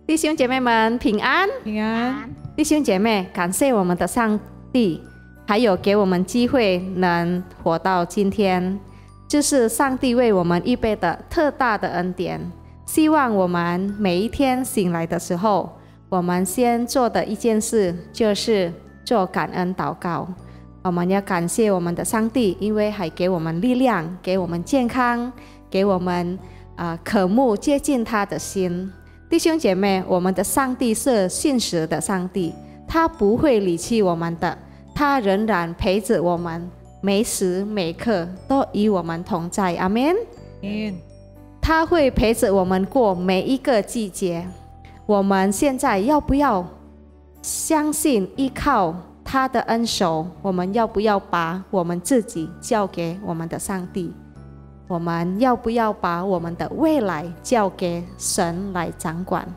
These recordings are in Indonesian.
弟兄姐妹们平安，平安。弟兄姐妹，感谢我们的上帝，还有给我们机会能活到今天，这是上帝为我们预备的特大的恩典。希望我们每一天醒来的时候，我们先做的一件事就是做感恩祷告。我们要感谢我们的上帝，因为还给我们力量，给我们健康，给我们渴慕接近他的心。弟兄姐妹，我们的上帝是信实的上帝，他不会离弃我们的，他仍然陪着我们，每时每刻都与我们同在。阿们。他会陪着我们过每一个季节。我们现在要不要相信依靠他的恩手？我们要不要把我们自己交给我们的上帝？我们要不要把我们的未来交给神来掌管？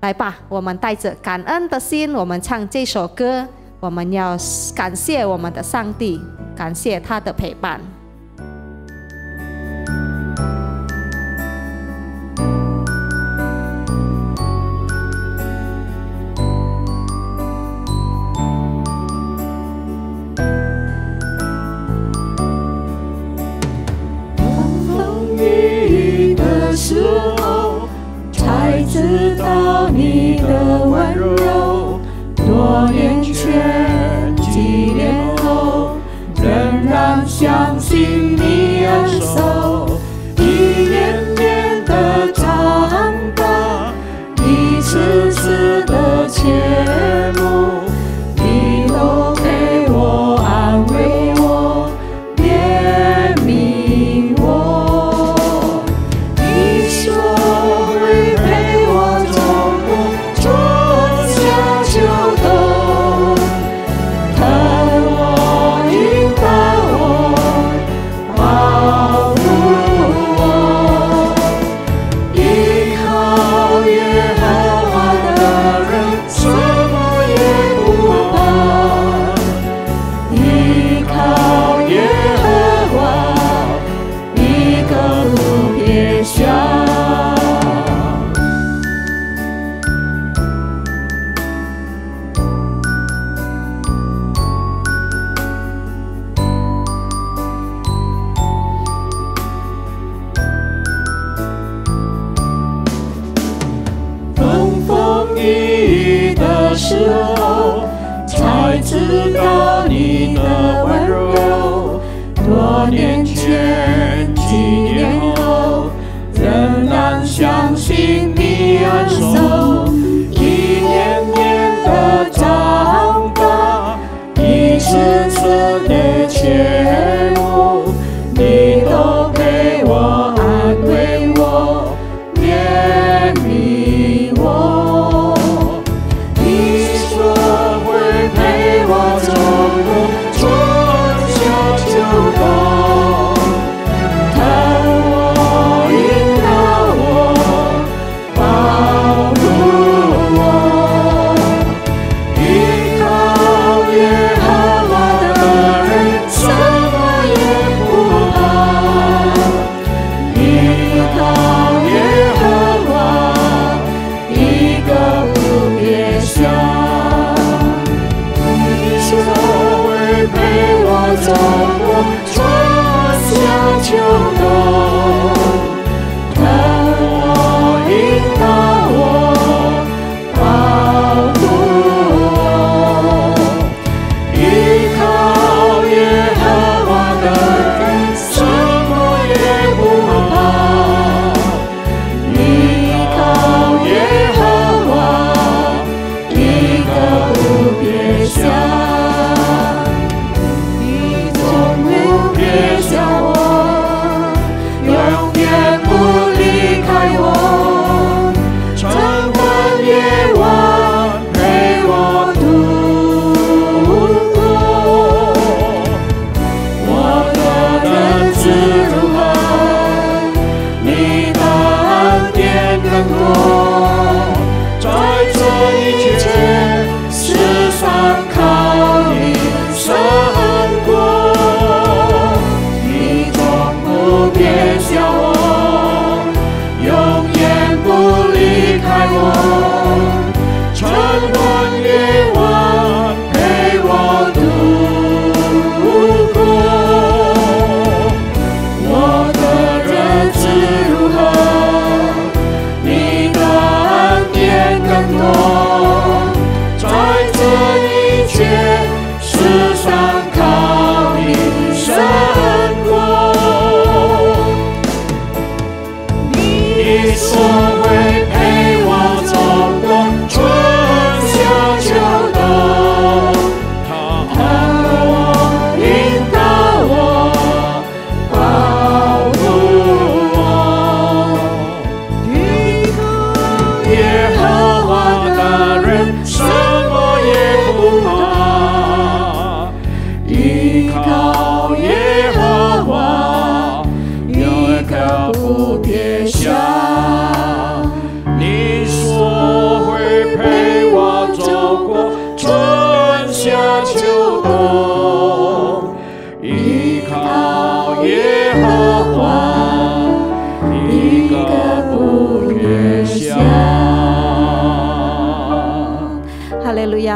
来吧，我们带着感恩的心，我们唱这首歌。我们要感谢我们的上帝，感谢他的陪伴。时候才知道你的温柔，多年前，几年后，仍然相信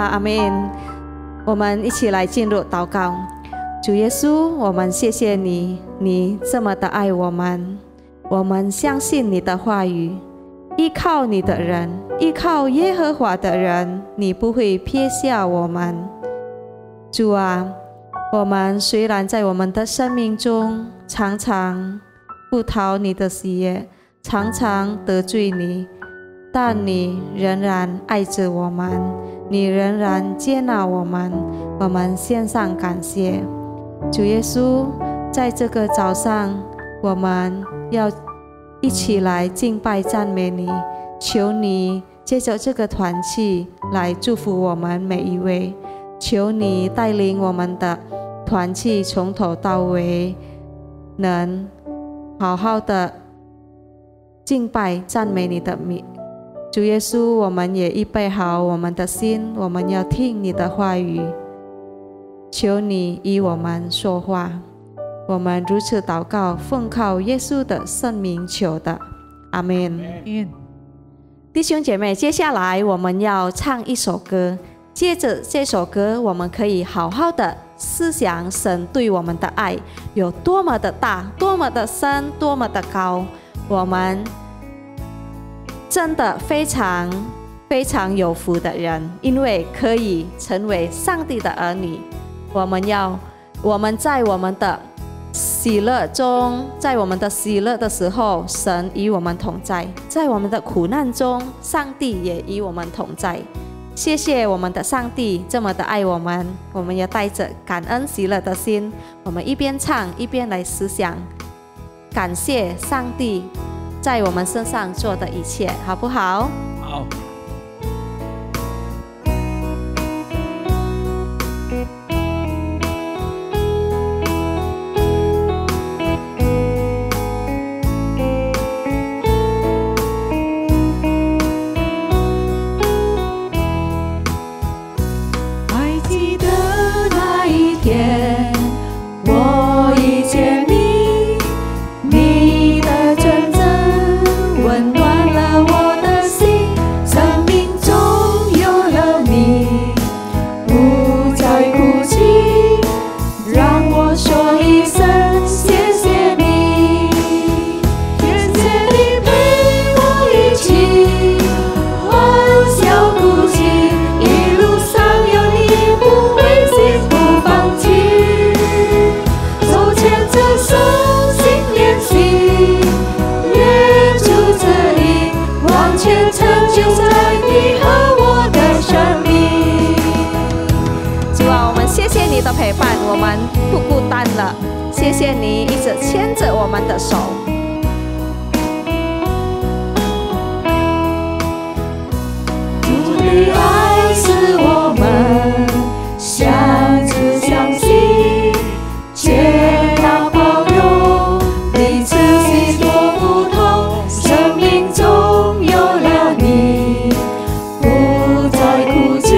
亚，阿们。我们一起来进入祷告。主耶稣，我们谢谢你，你这么的爱我们，我们相信你的话语。依靠你的人，依靠耶和华的人，你不会撇下我们。主啊，我们虽然在我们的生命中常常不讨你的喜悦，常常得罪你，但你仍然爱着我们，你仍然接纳我们，我们献上感谢。主耶稣，在这个早上，我们要一起来敬拜赞美你，求你借着这个团契来祝福我们每一位，求你带领我们的团契从头到尾能好好的敬拜赞美你的名。主耶稣，我们也预备好我们的心，我们要听你的话语，求你与我们说话。我们如此祷告，奉靠耶稣的圣名求的，阿们。弟兄姐妹，接下来我们要唱一首歌，接着这首歌，我们可以好好的思想神对我们的爱有多么的大，多么的深，多么的高。我们真的非常非常有福的人，因为可以成为上帝的儿女。我们在我们的喜乐中，在我们的喜乐的时候，神与我们同在；在我们的苦难中，上帝也与我们同在。谢谢我们的上帝这么的爱我们，我们要带着感恩喜乐的心，我们一边唱一边来思想，感谢上帝在我们身上做的一切，好不好？好。的陪伴，我们不孤单了。谢谢你一直牵着我们的手。主的爱使我们相知相惜，接纳包容，彼此喜多不同。生命中有了你，不再哭泣，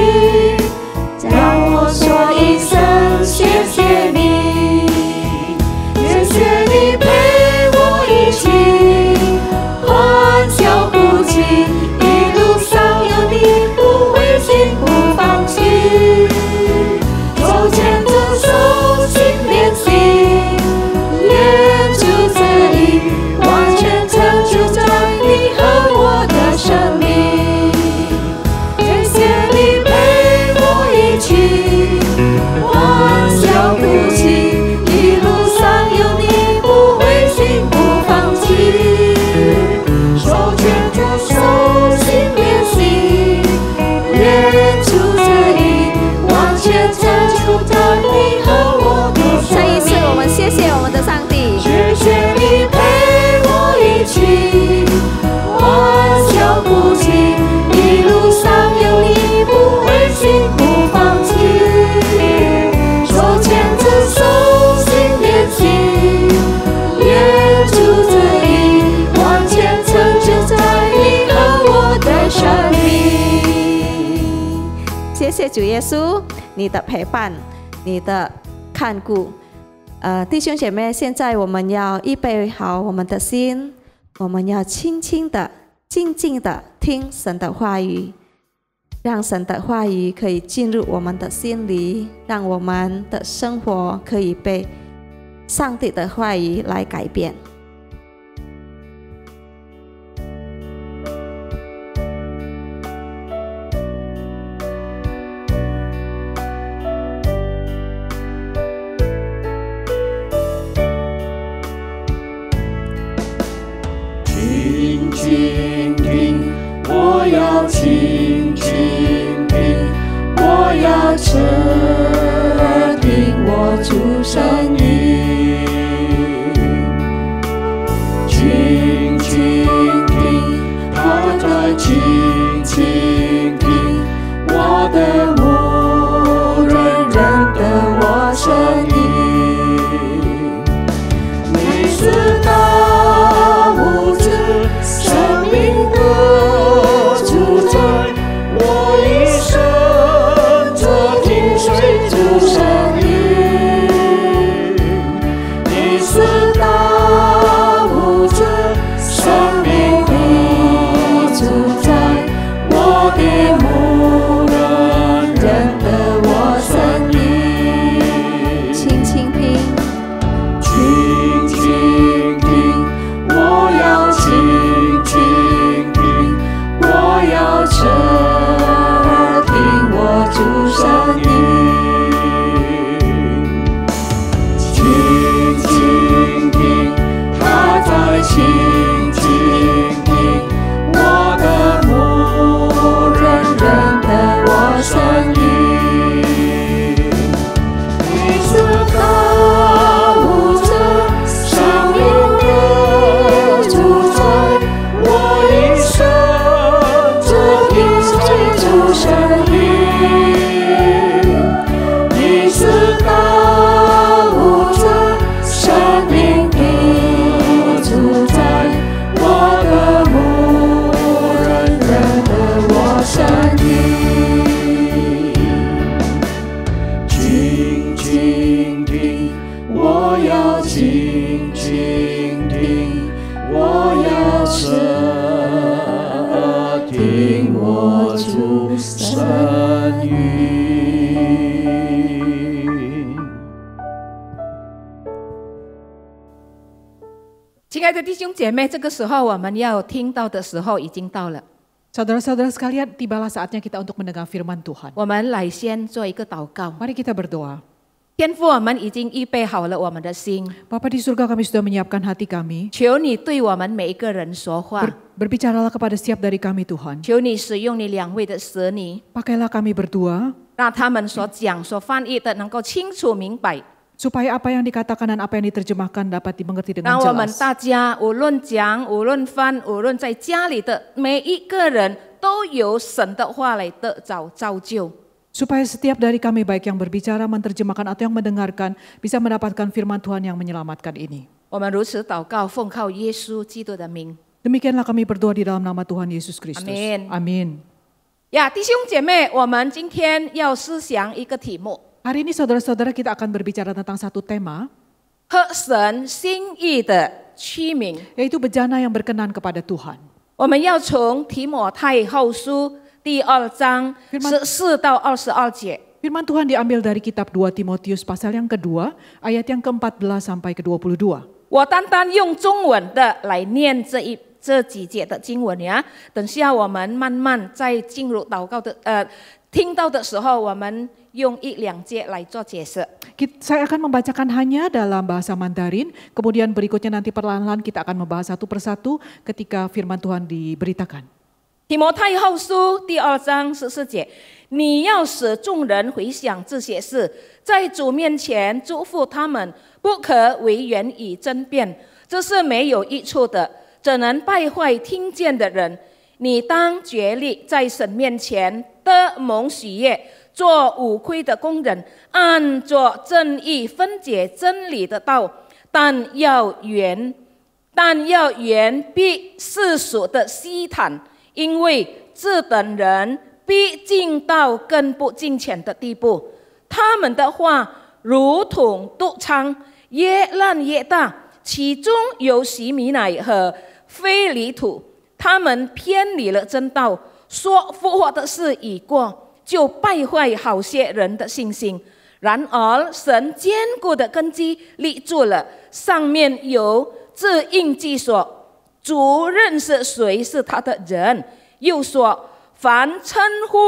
让我说一声谢谢你，谢谢你陪我一起欢笑哭泣，一路上有你不灰心不放弃，手牵着手心连心，连主旨意完全成就在你和我的生命，谢谢你陪我一起欢笑哭泣，一路上有你不灰心不放弃，手牵着手心连心，连主旨意完全成就在你和我的生命。这一次我们谢谢我们的上帝，谢谢你陪我一起欢笑哭泣，一路上有你不灰心不放弃，手牵着手心连心，连主旨意完全成就在你和我的生命。谢谢主耶稣，你的陪伴，你的看顾。弟兄姐妹，现在我们要预备好我们的心，我们要轻轻的、静静的听神的话语。让神的话语可以进入我们的心里，让我们的生活可以被上帝的话语来改变。倾听，我要倾听，我要侧听我主声音。倾听，他在倾听我的牧人认得我声音。每次到屋子，生命的主宰，我一生这听随主声音。你是大屋子，生命的主宰，我的牧人认得我声音。请倾听，倾听，我要倾听，我要侧听我主声音。倾听，他在倾听我的牧人认得我声音。你是大屋子，生命的主宰，我一生只听随主声音。你是大屋子，生命的主宰，我的牧人认得我声音。倾听，我要倾听，我要侧听我主声音。亲爱的弟兄姐妹，这个时候我们要听到的时候已经到了。 Saudara-saudara sekalian, tibalah saatnya kita untuk mendengar firman Tuhan. 我们来先做一个祷告。 Mari kita berdoa. 天父，我们已经预备好了我们的心， Bapa di surga, kami sudah menyiapkan hati kami. 求你对我们每一个人说话， Berbicaralah kepada setiap dari kami Tuhan. 求你使用你两位的使女， Pakailah kami berdua, 让他们所讲、所翻译的能够清楚明白， supaya apa yang dikatakan dan apa yang diterjemahkan dapat dimengerti dengan 让我们 jelas. 大家无论讲、无论翻、无论在家里的每一个人，都有神的话来得着造就。 Supaya setiap dari kami baik yang berbicara, menerjemahkan atau yang mendengarkan bisa mendapatkan firman Tuhan yang menyelamatkan ini. 我们如此祷告，奉靠耶稣基督的名。 Demikianlah kami berdoa di dalam nama Tuhan Yesus Kristus. Amin. Amin. 呀，弟兄姐妹，我们今天要思想一个题目， Hari ini saudara-saudara kita akan berbicara tentang satu tema, 合神心意的器皿。 yaitu bejana yang berkenan kepada Tuhan. 我们要从提摩太后书第2章14到22节。 Firman Tuhan diambil dari kitab 2 Timotius pasal yang kedua, ayat yang ke-14 sampai ke-22. 我单单用中文的来念这几节的经文呀，等下我们慢慢在进入祷告的听到的时候，我们用1-2节来做解释。 Saya akan membacakan hanya dalam bahasa Mandarin, kemudian berikutnya nanti perlahan-lahan kita akan membahas satu persatu ketika firman Tuhan diberitakan. 提摩太后书第2章14节，你要使众人回想这些事，在主面前嘱咐他们，不可为言语争辩，这是没有益处的，怎能败坏听见的人？你当竭力在神面前得蒙喜悦，做无亏的工人，按着正义分解真理的道，但要远避世俗的稀罕。 因为这等人必进到更不敬虔的地步，他们的话如同毒疮，越烂越大，其中有洗米乃和非离土，他们偏离了真道，说复活的事已过，就败坏好些人的信心。然而神坚固的根基立住了，上面有这印记说，主认识谁是他的人，又说凡称呼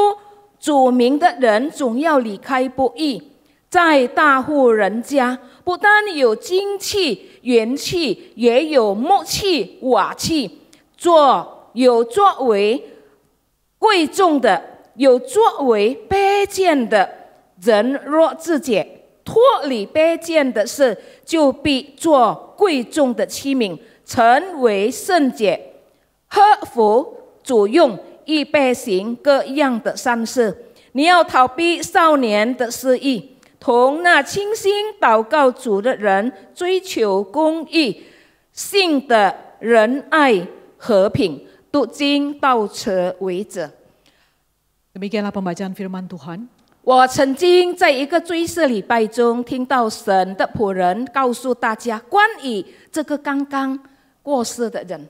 主名的人总要离开不义。在大户人家，不但有金器、元器，也有木器、瓦器，有作为贵重的，有作为卑贱的。人若自己脱离卑贱的事，就必做贵重的器皿，成为圣洁，合乎主用，预备行各样的善事。你要逃避少年的私意，同那清心祷告主的人追求公义、信的仁爱、和平，读经到此为止。 Demikianlah pembacaan firman Tuhan. 我曾经在一个追思礼拜中听到神的仆人告诉大家关于这个刚刚过世的人。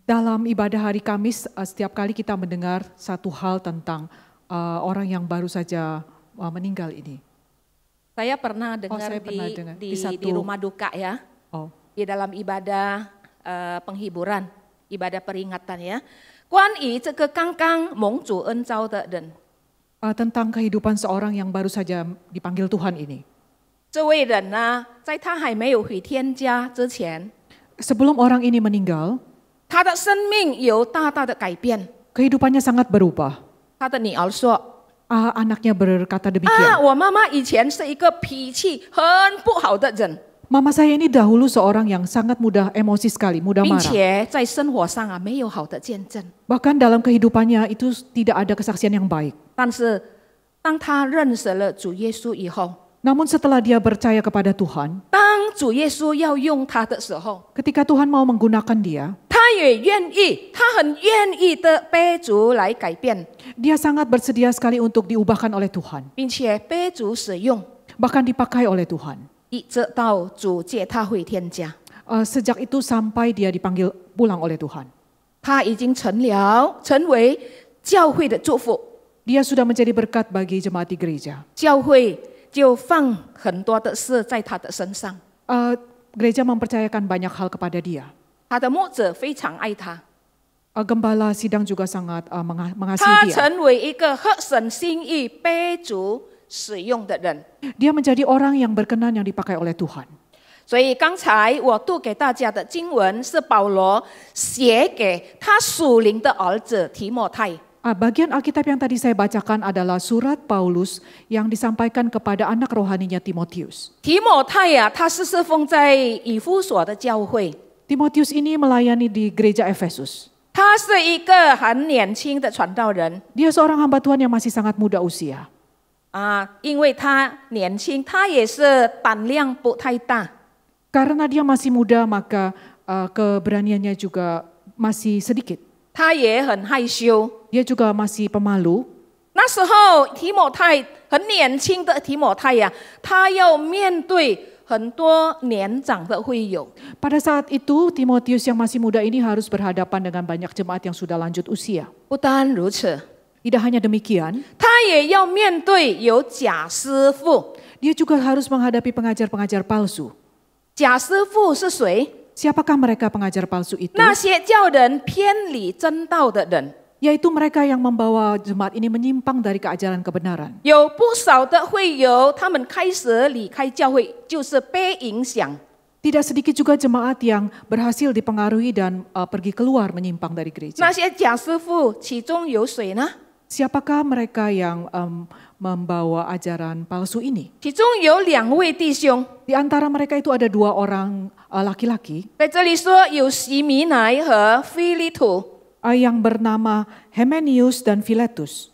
Dalam ibadah hari Kamis, setiap kali kita mendengar satu hal tentang orang yang baru saja meninggal ini. Saya pernah dengar, saya pernah dengar. Di rumah duka ya, di dalam ibadah penghiburan, ibadah peringatan ya. 关于这个刚刚蒙主恩召的人。 tentang kehidupan seorang yang baru saja dipanggil Tuhan ini. 这位人呢，在他还没有回天家之前， sebelum orang ini meninggal, 他的生命有大大的改变。 kehidupannya sangat berubah. 他的女儿说， anaknya berkata demikian. 我妈妈以前是一个脾气很不好的人。 Mama saya ini dahulu seorang yang sangat mudah emosi sekali, mudah 并 marah. 且在生活上没有好的见证。 Bahkan dalam kehidupannya itu tidak ada kesaksian yang baik. 但是当他认识了主耶稣以后， Namun setelah dia percaya kepada Tuhan, 当主耶稣要用他的时候， ketika Tuhan mau menggunakan dia, 他也愿意，他很愿意的被主来改变， dia sangat bersedia sekali untuk diubahkan oleh Tuhan, 并且被主使用， bahkan dipakai oleh Tuhan. 一直到主接他回天家。 Sejak itu sampai dia dipanggil pulang oleh Tuhan. 他已经成为教会的祝福， Dia sudah menjadi berkat bagi jemaat di gereja. 教会就放很多的事在他的身上。 Gereja mempercayakan banyak hal kepada dia. 他的牧者非常爱他， Gembala sidang juga sangat 他 mengasihi dia. 成为一个合神心意、被主使用的人。 Dia menjadi orang yang berkenan yang dipakai oleh Tuhan. 所以刚才我读给大家的经文是保罗写给他属灵的儿子提摩太。 Bagian Alkitab yang tadi saya bacakan adalah surat Paulus yang disampaikan kepada anak rohaninya Timotius. 提摩太呀，他是侍奉在以弗所的教会。 Timotius ini melayani di gereja Efesus. 他是一个很年轻的传道人。 Dia seorang hamba Tuhan yang masih sangat muda usia. 因为他年轻，他也是胆量不太大。 Karena dia masih muda maka keberaniannya juga masih sedikit. 他也很害羞。 Dia juga masih pemalu. 那时候提摩太很年轻的提摩太呀，他要面对很多年长的会友。 Pada saat itu Timotius yang masih muda ini harus berhadapan dengan banyak jemaat yang sudah lanjut usia. 不单如此， Tidak hanya demikian, 他也要面对有假师傅。 dia juga harus menghadapi pengajar-pengajar palsu. 假师傅是谁？ Siapakah mereka pengajar palsu itu? 那些叫人偏离真道的人。 Yaitu mereka yang membawa jemaat ini menyimpang dari keajaran kebenaran. 有不少的会友，他们开始离开教会，就是被影响。 Tidak sedikit juga jemaat yang berhasil dipengaruhi dan pergi keluar menyimpang dari gereja. 那些假师傅，其中有谁呢？ Siapakah mereka yang membawa ajaran palsu ini? 其中有2位弟兄， Di antara mereka itu ada 2 orang laki-laki 在这里说有西米乃和菲利土。 yang bernama Hemenius dan Philetus.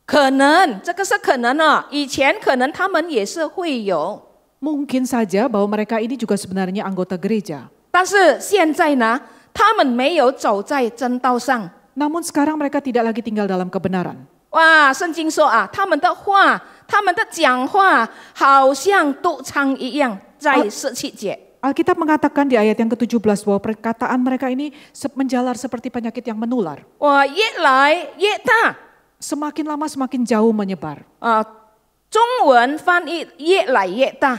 可能这个是可能啊，以前可能他们也是会友， Mungkin saja bahwa mereka ini juga sebenarnya anggota gereja. 但是现在呢，他们没有走在真道上。 Namun sekarang mereka tidak lagi tinggal dalam kebenaran. 哇，圣经说啊，他们的话，他们的讲话，好像毒疮一样，在17节。Alkitab mengatakan di ayat yang ke-17 bahwa perkataan mereka ini menjalar seperti penyakit yang menular. 我越来越大。 Semakin lama semakin jauh menyebar. 中文翻译越来越大，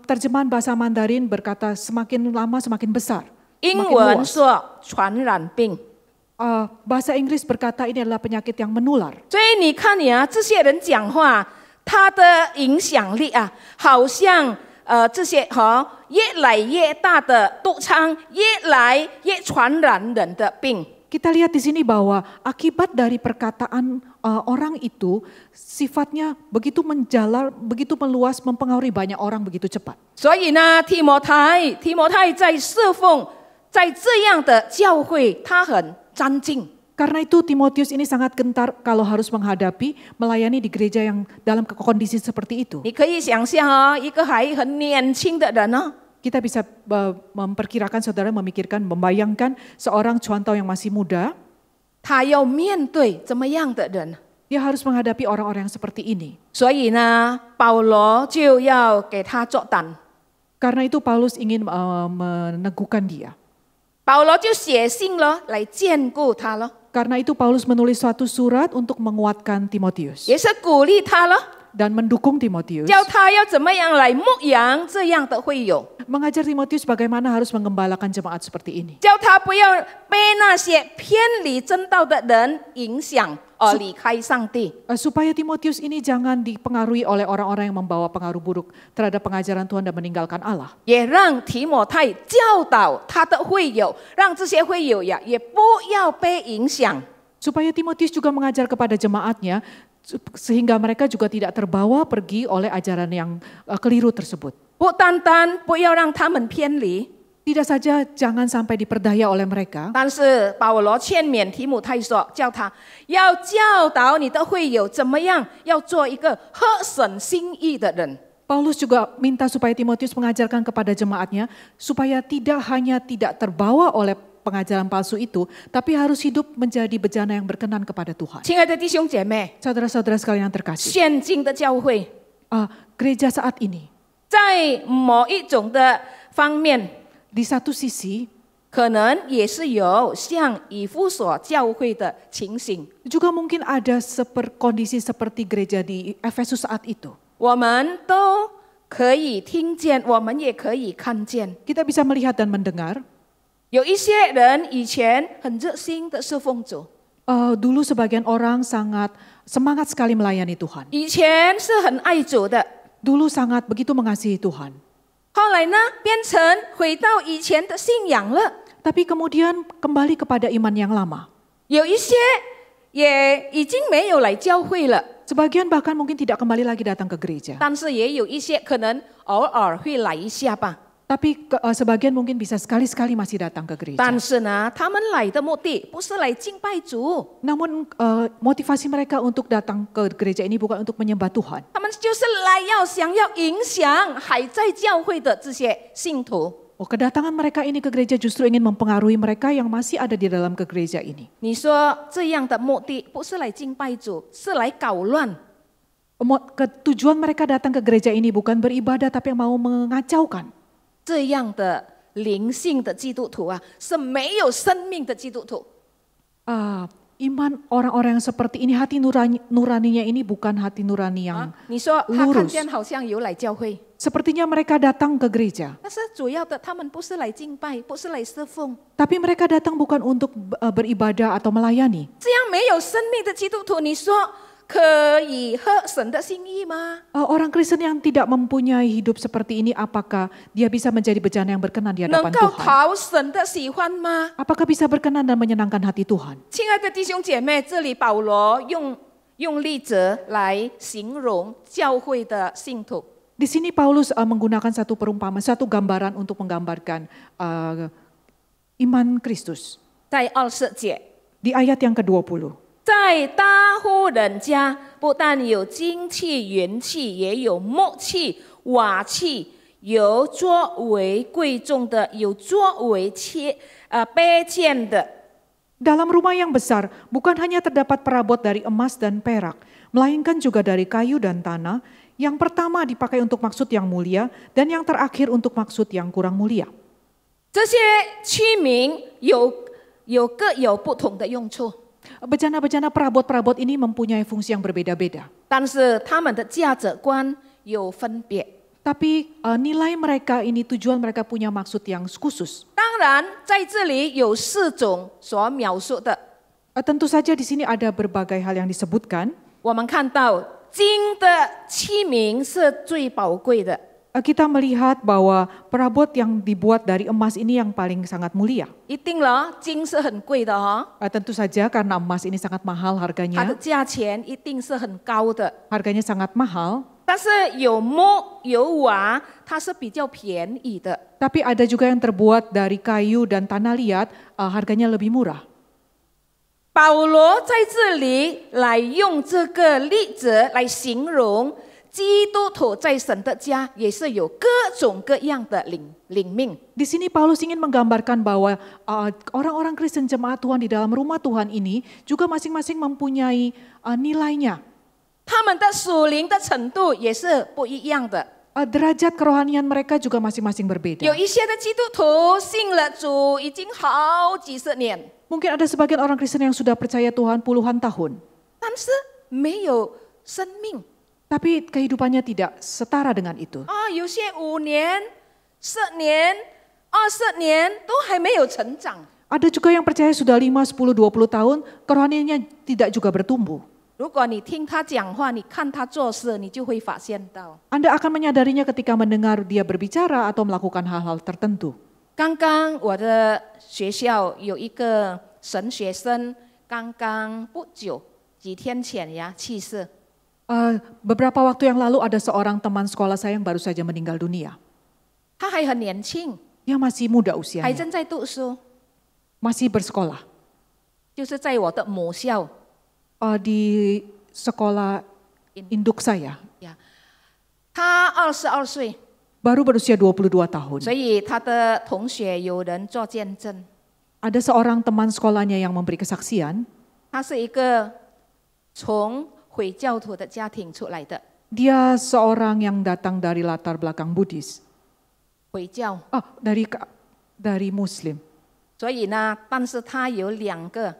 Terjemahan bahasa Mandarin berkata semakin lama semakin besar. 英 Semakin 文 luas. 说传染病。 Bahasa Inggris berkata ini adalah penyakit yang menular. 所以你看你啊，这些人讲话，他的影响力啊，好像这些越来越大的毒疮，越来越传染人的病。 Kita lihat di sini bahwa akibat dari perkataan orang itu sifatnya begitu menjalar, begitu meluas, mempengaruhi banyak orang begitu cepat. 所以呢，提摩太在侍奉，在这样的教会，他很沾劲。 Karena itu Timotius ini sangat gentar kalau harus menghadapi, melayani di gereja yang dalam kondisi seperti itu. 你可以想象啊，一个还很年轻的人呢， Kita bisa memperkirakan, saudara memikirkan, membayangkan seorang cuantau yang masih muda, 他要面对怎么样的人？ dia harus menghadapi orang-orang yang seperti ini. 所以呢，保罗就要给他作胆。 Karena itu Paulus ingin meneguhkan dia. 保罗就写信了，来兼顾他了， Karena itu Paulus menulis suatu surat untuk menguatkan Timotius 也是鼓励他了， dan mendukung Timotius. 教他要怎么样来牧养这样的会友， Mengajar Timotius bagaimana harus mengembalakan jemaat seperti ini. 叫他不要被那些偏离真道的人影响而离开上帝。 Supaya Timotius ini jangan dipengaruhi oleh orang-orang yang membawa pengaruh buruk terhadap pengajaran Tuhan dan meninggalkan Allah. 也让提摩太教导他的会友，让这些会友呀也不要被影响。 Supaya Timotius juga mengajar kepada jemaatnya sehingga mereka juga tidak terbawa pergi oleh ajaran yang keliru tersebut. 不单单不要让他们偏离， Tidak saja jangan sampai diperdaya oleh mereka, 但是保罗劝勉提摩太说，叫他要教导你的会友怎么样，要做一个合神心意的人。 Paulus juga minta supaya Timotius mengajarkan kepada jemaatnya supaya tidak hanya tidak terbawa oleh pengajaran palsu itu, tapi harus hidup menjadi bejana yang berkenan kepada Tuhan. 亲爱的弟兄姐妹， Saudara-saudara sekalian yang terkasih, 现今的教会 gereja saat ini 在某一种的方面， di satu sisi 可能也是有像以弗所教会的情形。 juga mungkin ada kondisi seperti gereja di Efesus saat itu. 我们都可以听见，我们也可以看见， Kita bisa melihat dan mendengar, 有一些人以前很热心的侍奉主， dulu sebagian orang sangat semangat sekali melayani Tuhan. 以前是很爱主的， Dulu sangat begitu mengasihi Tuhan. 后来呢变成回到以前的信仰了。 Tapi kemudian kembali kepada iman yang lama. 有一些也已经没有来教会了， Sebagian bahkan mungkin tidak kembali lagi datang ke gereja. 但是也有一些可能偶尔会来一下吧。 Tapi sebagian mungkin bisa sekali-sekali masih datang ke gereja. 但是呢，他们来的目的不是来敬拜主， Namun motivasi mereka untuk datang ke gereja ini bukan untuk menyembah Tuhan. 他们就是来想要影响还在教会的这些信徒。 Kedatangan mereka ini ke gereja justru ingin mempengaruhi mereka yang masih ada di dalam ke gereja ini. 你说这样的目的不是来敬拜主，是来搞乱。 Tujuan mereka datang ke gereja ini bukan beribadah tapi yang mau mengacaukan. 这样的灵性的基督徒啊，是没有生命的基督徒。 Iman orang-orang yang seperti ini, hati nuraninya ini bukan hati nurani yang 你说他看 lurus. 见好像有来教会， Sepertinya mereka datang ke gereja, 但是主要的他们不是来敬拜，不是来侍奉。 tapi mereka datang bukan untuk beribadah atau melayani. 这样没有生命的基督徒，你说可以合神的心意吗？ Orang Kristen yang tidak mempunyai hidup seperti ini, apakah dia bisa menjadi bejana yang berkenan di 能 hadapan 够 Tuhan? 讨神的喜欢吗？ Apakah bisa berkenan dan menyenangkan hati Tuhan? 亲爱的弟兄姐妹，这里保罗用例子来形容教会的信徒。 Di sini Paulus menggunakan satu perumpamaan, satu gambaran untuk menggambarkan iman Kristus. 在20节， Di ayat yang ke-20. 在大户人家，不但有金器、银器，也有木器、瓦器，有作为贵重的，有作为卑贱的。 Dalam rumah yang besar, bukan hanya terdapat perabot dari emas dan perak, melainkan juga dari kayu dan tanah, Yang pertama dipakai untuk maksud yang mulia dan yang terakhir untuk maksud yang kurang mulia. 这些器皿各有不同的用处， Bejana-bejana perabot-perabot ini mempunyai fungsi yang berbeda-beda. 但是它们的价值观有分别。 Tapi nilai mereka ini, tujuan mereka punya maksud yang khusus. 当然，在这里有4种所描述的， Tentu saja di sini ada berbagai hal yang disebutkan. 我们看到金的器皿是最宝贵的， Kita melihat bahwa perabot yang dibuat dari emas ini yang paling sangat mulia. 一定了，金是很贵的哈、 Tentu saja karena emas ini sangat mahal 它的 harganya. 价钱一定是很高的。 Harganya sangat mahal. 但是有木有瓦，它是比较便宜的。 Tapi ada juga yang terbuat dari kayu dan tanah liat, harganya lebih murah. 保罗在这里来用这个例子来形容基督徒在神的家也是有各种各样的领命。 Di sini Paulus ingin menggambarkan bahwa orang-orang Kristen jemaat Tuhan di dalam rumah Tuhan ini juga masing-masing mempunyai nilainya. 他们的属灵的程度也是不一样的。 Derajat kerohanian mereka juga masing-masing berbeda. 有一些的基督徒信了主已经好几十年， Mungkin ada sebagian orang Kristen yang sudah percaya Tuhan puluhan tahun, 但是没有生命 tapi kehidupannya tidak setara dengan itu. 啊，有些5年、10年、20年都还没有成长。 Ada juga yang percaya sudah 5, 10, 20 tahun, kerohaniannya tidak juga bertumbuh. 如果你听他讲话，你看他做事，你就会发现到。 Anda akan menyadarinya ketika mendengar dia berbicara atau melakukan hal-hal tertentu. 刚刚我的学校有一个神学生，刚刚不久几天前呀去世。 Beberapa waktu yang lalu ada seorang teman sekolah saya yang baru saja meninggal dunia. 他还很年轻， Dia masih muda 还 usianya, 正在读书， masih bersekolah 就是在我的母校。 di sekolah induk saya. 他22岁， Baru berusia 22 tahun. 所以他的同学有人做见证。 Ada seorang teman sekolahnya yang memberi kesaksian. 他是一个从回教徒的家庭出来的， Dia seorang yang datang dari latar belakang Buddhis. 回教。 Dari Muslim. 所以呢，但是他有两个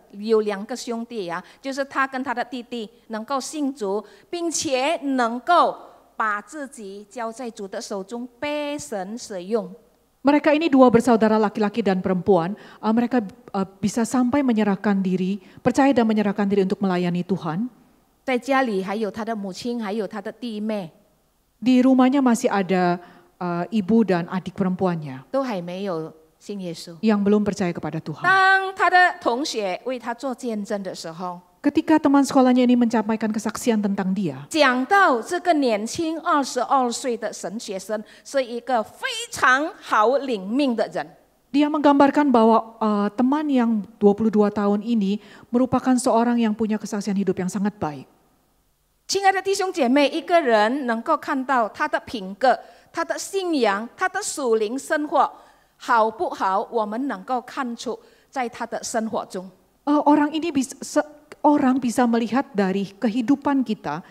兄弟呀、就是他跟他的弟弟能够信主，并且能够把自己交在主的手中，被神使用。 Mereka ini 2 bersaudara laki-laki dan perempuan. Mereka bisa sampai menyerahkan diri, percaya dan menyerahkan diri untuk melayani Tuhan. 在家里还有他的母亲，还有他的弟妹， Di rumahnya masih ada ibu dan adik perempuannya 都还没有信耶稣。 yang belum percaya kepada Tuhan. 当他的同学为他做见证的时候， Ketika teman sekolahnya ini menyampaikan kesaksian tentang dia, 讲到这个年轻22岁的神学生是一个非常好领命的人。 dia menggambarkan bahwa teman yang 22 tahun ini merupakan seorang yang punya kesaksian hidup yang sangat baik. 亲爱的弟兄姐妹，一个人能够看到他的品格、他的信仰、他的属灵生活好不好，我们能够看出在他的生活中。 Orang ini orang bisa melihat dari kehidupan kita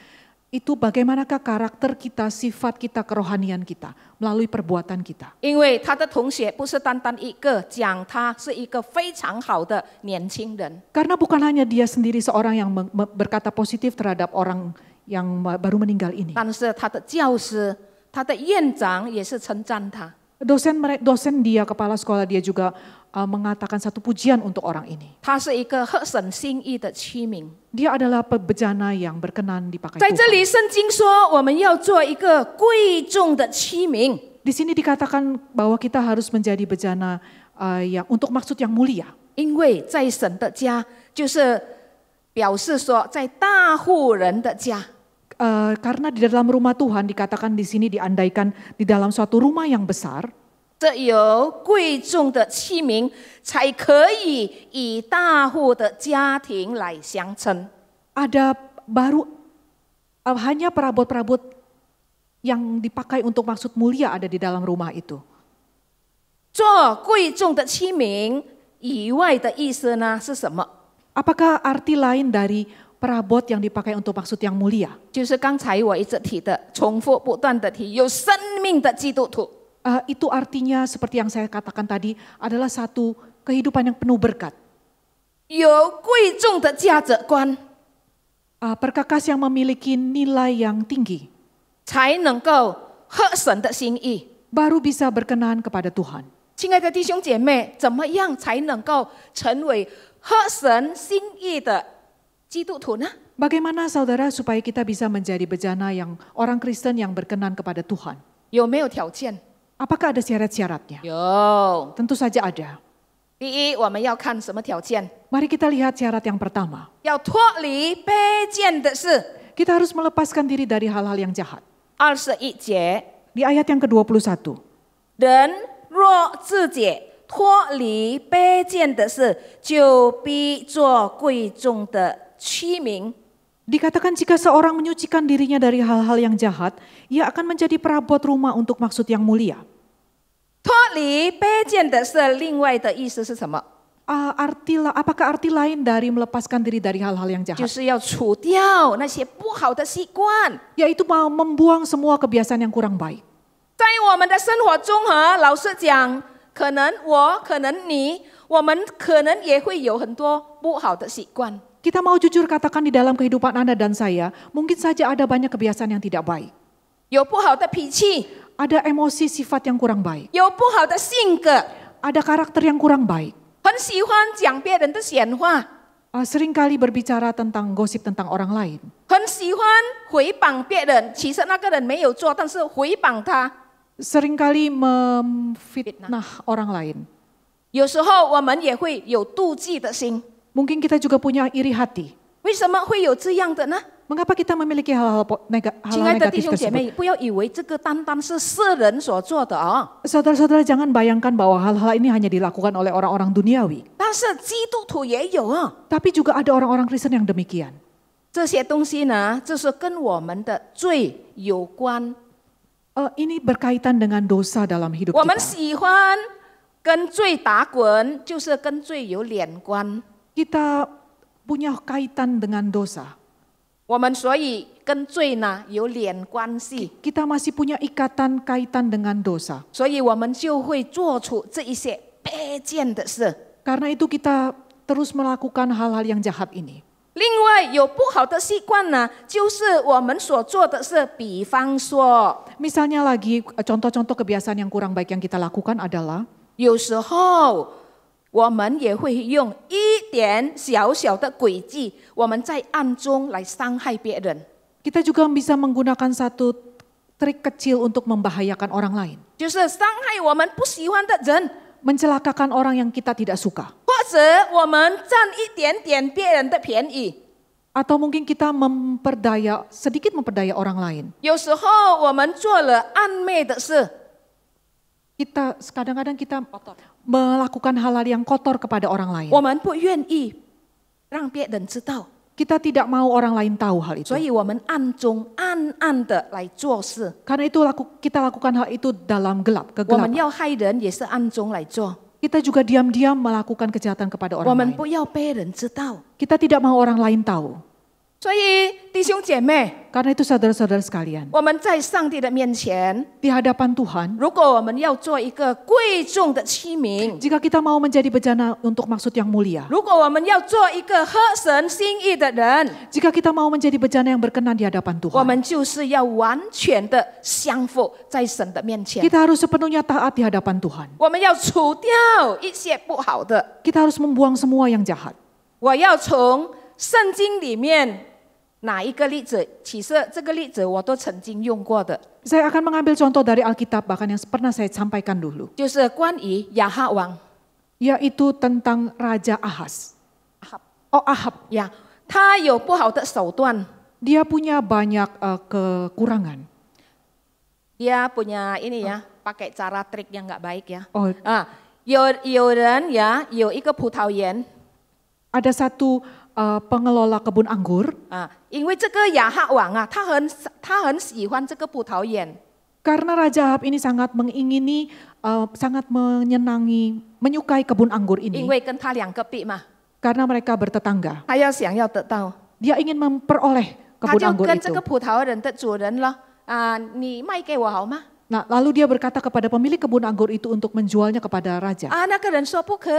itu bagaimanakah karakter kita, sifat kita, kerohanian kita melalui perbuatan kita. 因为他的同学不是单单一个讲他是一个非常好的年轻人， Karena bukan hanya dia sendiri seorang yang berkata positif terhadap orang yang baru meninggal ini. 但是他的教师、他的院长也是称赞他。 Dosen dia, kepala sekolah dia juga mengatakan satu pujian untuk orang ini. 他是一个合神心意的器皿。 Dia adalah bejana yang berkenan dipakai 在这 Tuhan. 里，圣经说我们要做一个贵重的器皿。 Di sini dikatakan bahwa kita harus menjadi bejana yang untuk maksud yang mulia. 因为在神的家，就是表示说在大户人的家。 Karena di dalam rumah Tuhan dikatakan di sini diandaikan di dalam suatu rumah yang besar. 这有贵重的器皿，才可以以大户的家庭来相称。 Ada baru hanya perabot-perabot yang dipakai untuk maksud mulia ada di dalam rumah itu. 做贵重的器皿以外的意思呢是什么？ Apakah arti lain dari perabot yang dipakai untuk maksud yang mulia. 就是刚才我一直提的，重复不断的提，有生命的基督徒。 Itu artinya seperti yang saya katakan tadi adalah satu kehidupan yang penuh berkat. 有贵重的价值观， Perkakas yang memiliki nilai yang tinggi. 才能够合神的心意。 Baru bisa berkenan kepada Tuhan. 亲爱的弟兄姐妹，怎么样才能够成为合神心意的基督徒呢？ Bagaimana saudara supaya kita bisa menjadi bejana yang orang Kristen yang berkenan kepada Tuhan? 有没有条件？ Apakah ada syarat-syaratnya? 有。 Tentu saja ada. 第一，我们要看什么条件？ Mari kita lihat syarat yang pertama. 要脱离卑贱的事。 Kita harus melepaskan diri dari hal-hal yang jahat. 21节， Di ayat yang ke-21. 人若自己脱离卑贱的事，就必做贵重的器皿。 Dikatakan jika seorang menyucikan dirinya dari hal-hal yang jahat, ia akan menjadi perabot rumah untuk maksud yang mulia. 脱离卑贱的事，另外的意思是什么？ Apakah arti lain dari melepaskan diri dari hal-hal yang 就 jahat? 是要除掉那些不好的习惯。 Yaitu mau membuang semua kebiasaan yang kurang baik. 在我们的生活中老实讲，可能我，可能你，我们可能也会有很多不好的习惯。 Kita mau jujur katakan di dalam kehidupan Anda dan saya, mungkin saja ada banyak kebiasaan yang tidak baik. 有不好的脾气， Ada emosi sifat yang kurang baik. 有不好的性格， Ada karakter yang kurang baik. 很喜欢讲别人的闲话， Seringkali berbicara tentang gosip tentang orang lain. 很喜欢诽谤别人。其实那个人没有做，但是诽谤他。 Seringkali memfitnah orang lain. 有时候我们也会有妒忌的心。 Mungkin kita juga punya iri hati. 为什么会有这样的呢？ Mengapa kita memiliki hal-hal 亲爱的弟 negatif 兄姐 tersebut? 妹，不要以为这个单单是世人所做的啊， Saudara-saudara jangan bayangkan bahwa hal-hal ini hanya dilakukan oleh orang-orang duniawi. 但是基督徒也有啊。 Tapi juga ada orang-orang Kristen yang demikian. 这些东西呢，就是跟我们的罪有关。 Ini berkaitan dengan dosa dalam hidup 我们 kita. 喜欢跟罪打滚，就是跟罪有连关。 Kita punya kaitan dengan dosa. 我们所以跟罪呢有连关系， Kita masih punya ikatan kaitan dengan dosa. 所以我们就会做出这一些卑贱的事。 Karena itu kita terus melakukan hal-hal yang jahat ini. 另外有不好的习惯呢，就是我们所做的事，比方说， Misalnya lagi contoh-contoh kebiasaan yang kurang baik yang kita lakukan adalah 有时候我们也会用一点小小的诡计，我们在暗中来伤害别人。 kita juga bisa menggunakan satu trik kecil untuk membahayakan orang lain. 就是伤害我们不喜欢的人， Mencelakakan orang yang kita tidak suka. 或者我们占一点点别人的便宜。 Atau mungkin kita sedikit memperdaya orang lain. 有时候我们做了暧昧的事， Kadang-kadang kita melakukan hal-hal yang kotor kepada orang lain. 我们不愿意让别人知道， Kita tidak mau orang lain tahu hal itu. 所以我们暗中暗暗的来做事。 Karena itu kita lakukan hal itu dalam gelap, 我们 kegelapan. 要害人也是暗中来做， Kita juga diam-diam melakukan kejahatan kepada 我 orang 们 lain. 不要被人知道。 Kita tidak mau orang lain tahu. 所以弟兄姐妹， Karena itu saudara-saudara sekalian, 我们在上帝的面前， di hadapan Tuhan, 如果我们要做一个贵重的器皿， jika kita mau menjadi bejana untuk maksud yang mulia, 如果我们要做一个合神心意的人， jika kita mau menjadi bejana yang berkenan di hadapan 我 Tuhan, 们就是要完全的降服在神的面前。 kita harus sepenuhnya taat di hadapan Tuhan. 我们要除掉一些不好的。 Kita harus membuang semua yang jahat. 我要从圣经里面哪一个例子？其实这个例子我都曾经用过的， Saya akan mengambil contoh dari Alkitab bahkan yang pernah saya sampaikan dulu, 就是关于亚哈王 yaitu tentang Raja Ahaz. Ahab. 呀，他有不好的手段， Dia punya banyak kekurangan. dia punya ini ya, pakai cara trik yang nggak baik ya. Oh, 有人呀，有一个葡萄园 ada satu pengelola kebun anggur. 因为这个亚哈王他很喜欢这个葡萄园， Karena Raja Ahab ini sangat mengingini, sangat menyukai kebun anggur 因 ini. 为跟他两个比嘛， Karena mereka bertetangga. 他要想要得到， Dia ingin memperoleh 他 kebun 就 anggur 跟这 itu. 个葡萄人的主人了你卖给我好吗？ Nah, lalu dia berkata kepada pemilik kebun anggur itu untuk menjualnya kepada raja. 那个人说不可，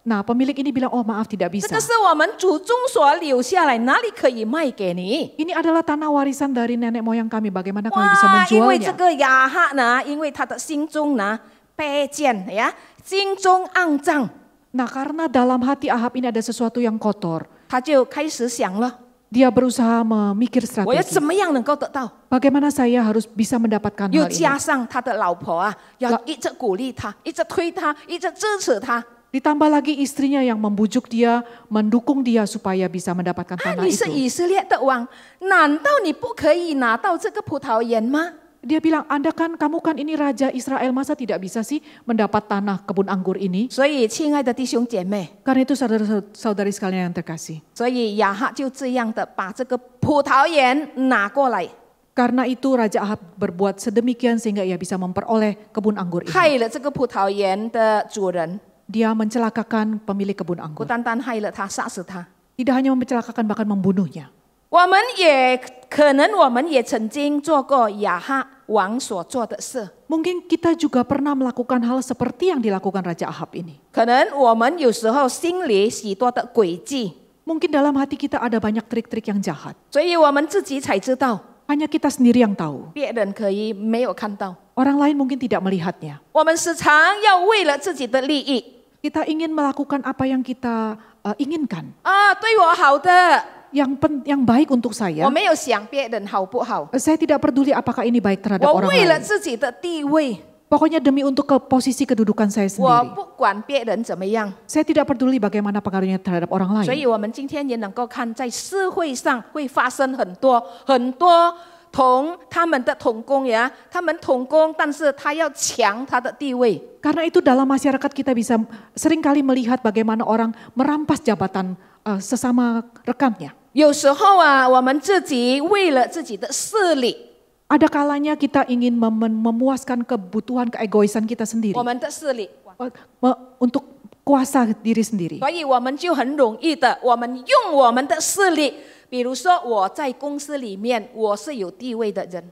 Nah, pemilik ini bilang, oh maaf tidak 这 bisa. 个是我们祖宗所留下来，哪里可以卖给你？ Ini adalah tanah warisan dari nenek moyang kami. Bagaimana kami bisa 哇，因为这 menjualnya? 个亚哈呢，因为他的心中呢卑贱呀，心中肮脏， Nah, karena dalam hati Ahab ini ada sesuatu yang kotor. 他就开始想了， Dia berusaha memikir 我要 strategi. 怎么样能够得到？ Bagaimana saya harus bisa mendapatkan 又 hal ini? 加上他的老婆要一直鼓励他，一直推他，一直支持他。 Ditambah lagi istrinya yang membujuk dia, mendukung dia supaya bisa mendapatkan tanah 你是 itu. 以色列的王，难道你不可以拿到这个葡萄园吗？ Dia bilang, kamu kan ini raja Israel, masa tidak bisa sih mendapat tanah kebun anggur ini? 所以，亲爱的弟兄姐妹， Karena itu saudara-saudari sekalian yang terkasih. 所以亚哈就这样的把这个葡萄园拿过来， Karena itu Raja Ahab berbuat sedemikian sehingga ia bisa memperoleh kebun anggur ini. 害了这个葡萄园的主人， Dia mencelakakan pemilik kebun 不 anggur. 单单害了他，杀死他。 Tidak hanya mencelakakan, bahkan membunuhnya. 我们也可能，我们也曾经做过亚哈王所做的事， Mungkin kita juga pernah melakukan hal seperti yang dilakukan Raja Ahab ini. 可能我们有时候心里许多的诡计， Mungkin dalam hati kita ada banyak trik-trik yang jahat. 所以我们自己才知道， Hanya kita sendiri yang tahu. 别人可以没有看到。 Orang lain mungkin tidak melihatnya. 我们时常要为了自己的利益 Kita ingin melakukan apa yang kita inginkan. 对我好的， Yang baik untuk 我 saya. 没有想别人好不好， Saya tidak peduli apakah ini baik terhadap 我 orang 为了 lain. 自己的地位， Pokoknya demi untuk posisi kedudukan saya 我 sendiri. 不管别人怎么样。 Saya tidak peduli bagaimana pengaruhnya terhadap orang 所 lain. 以，我们今天也能够看，在社会上会发生很多他们的同工呀，他们同工，但是他要抢他的地位。 Karena itu dalam masyarakat kita bisa seringkali melihat bagaimana orang merampas jabatan sesama rekannya. 有时候我们自己为了自己的势力， Ada kalanya kita ingin memuaskan kebutuhan keegoisan kita sendiri. 我们的势力， Untuk kuasa diri sendiri. 所以我们就很容易的，我们用我们的势力，比如说我在公司里面我是有地位的人，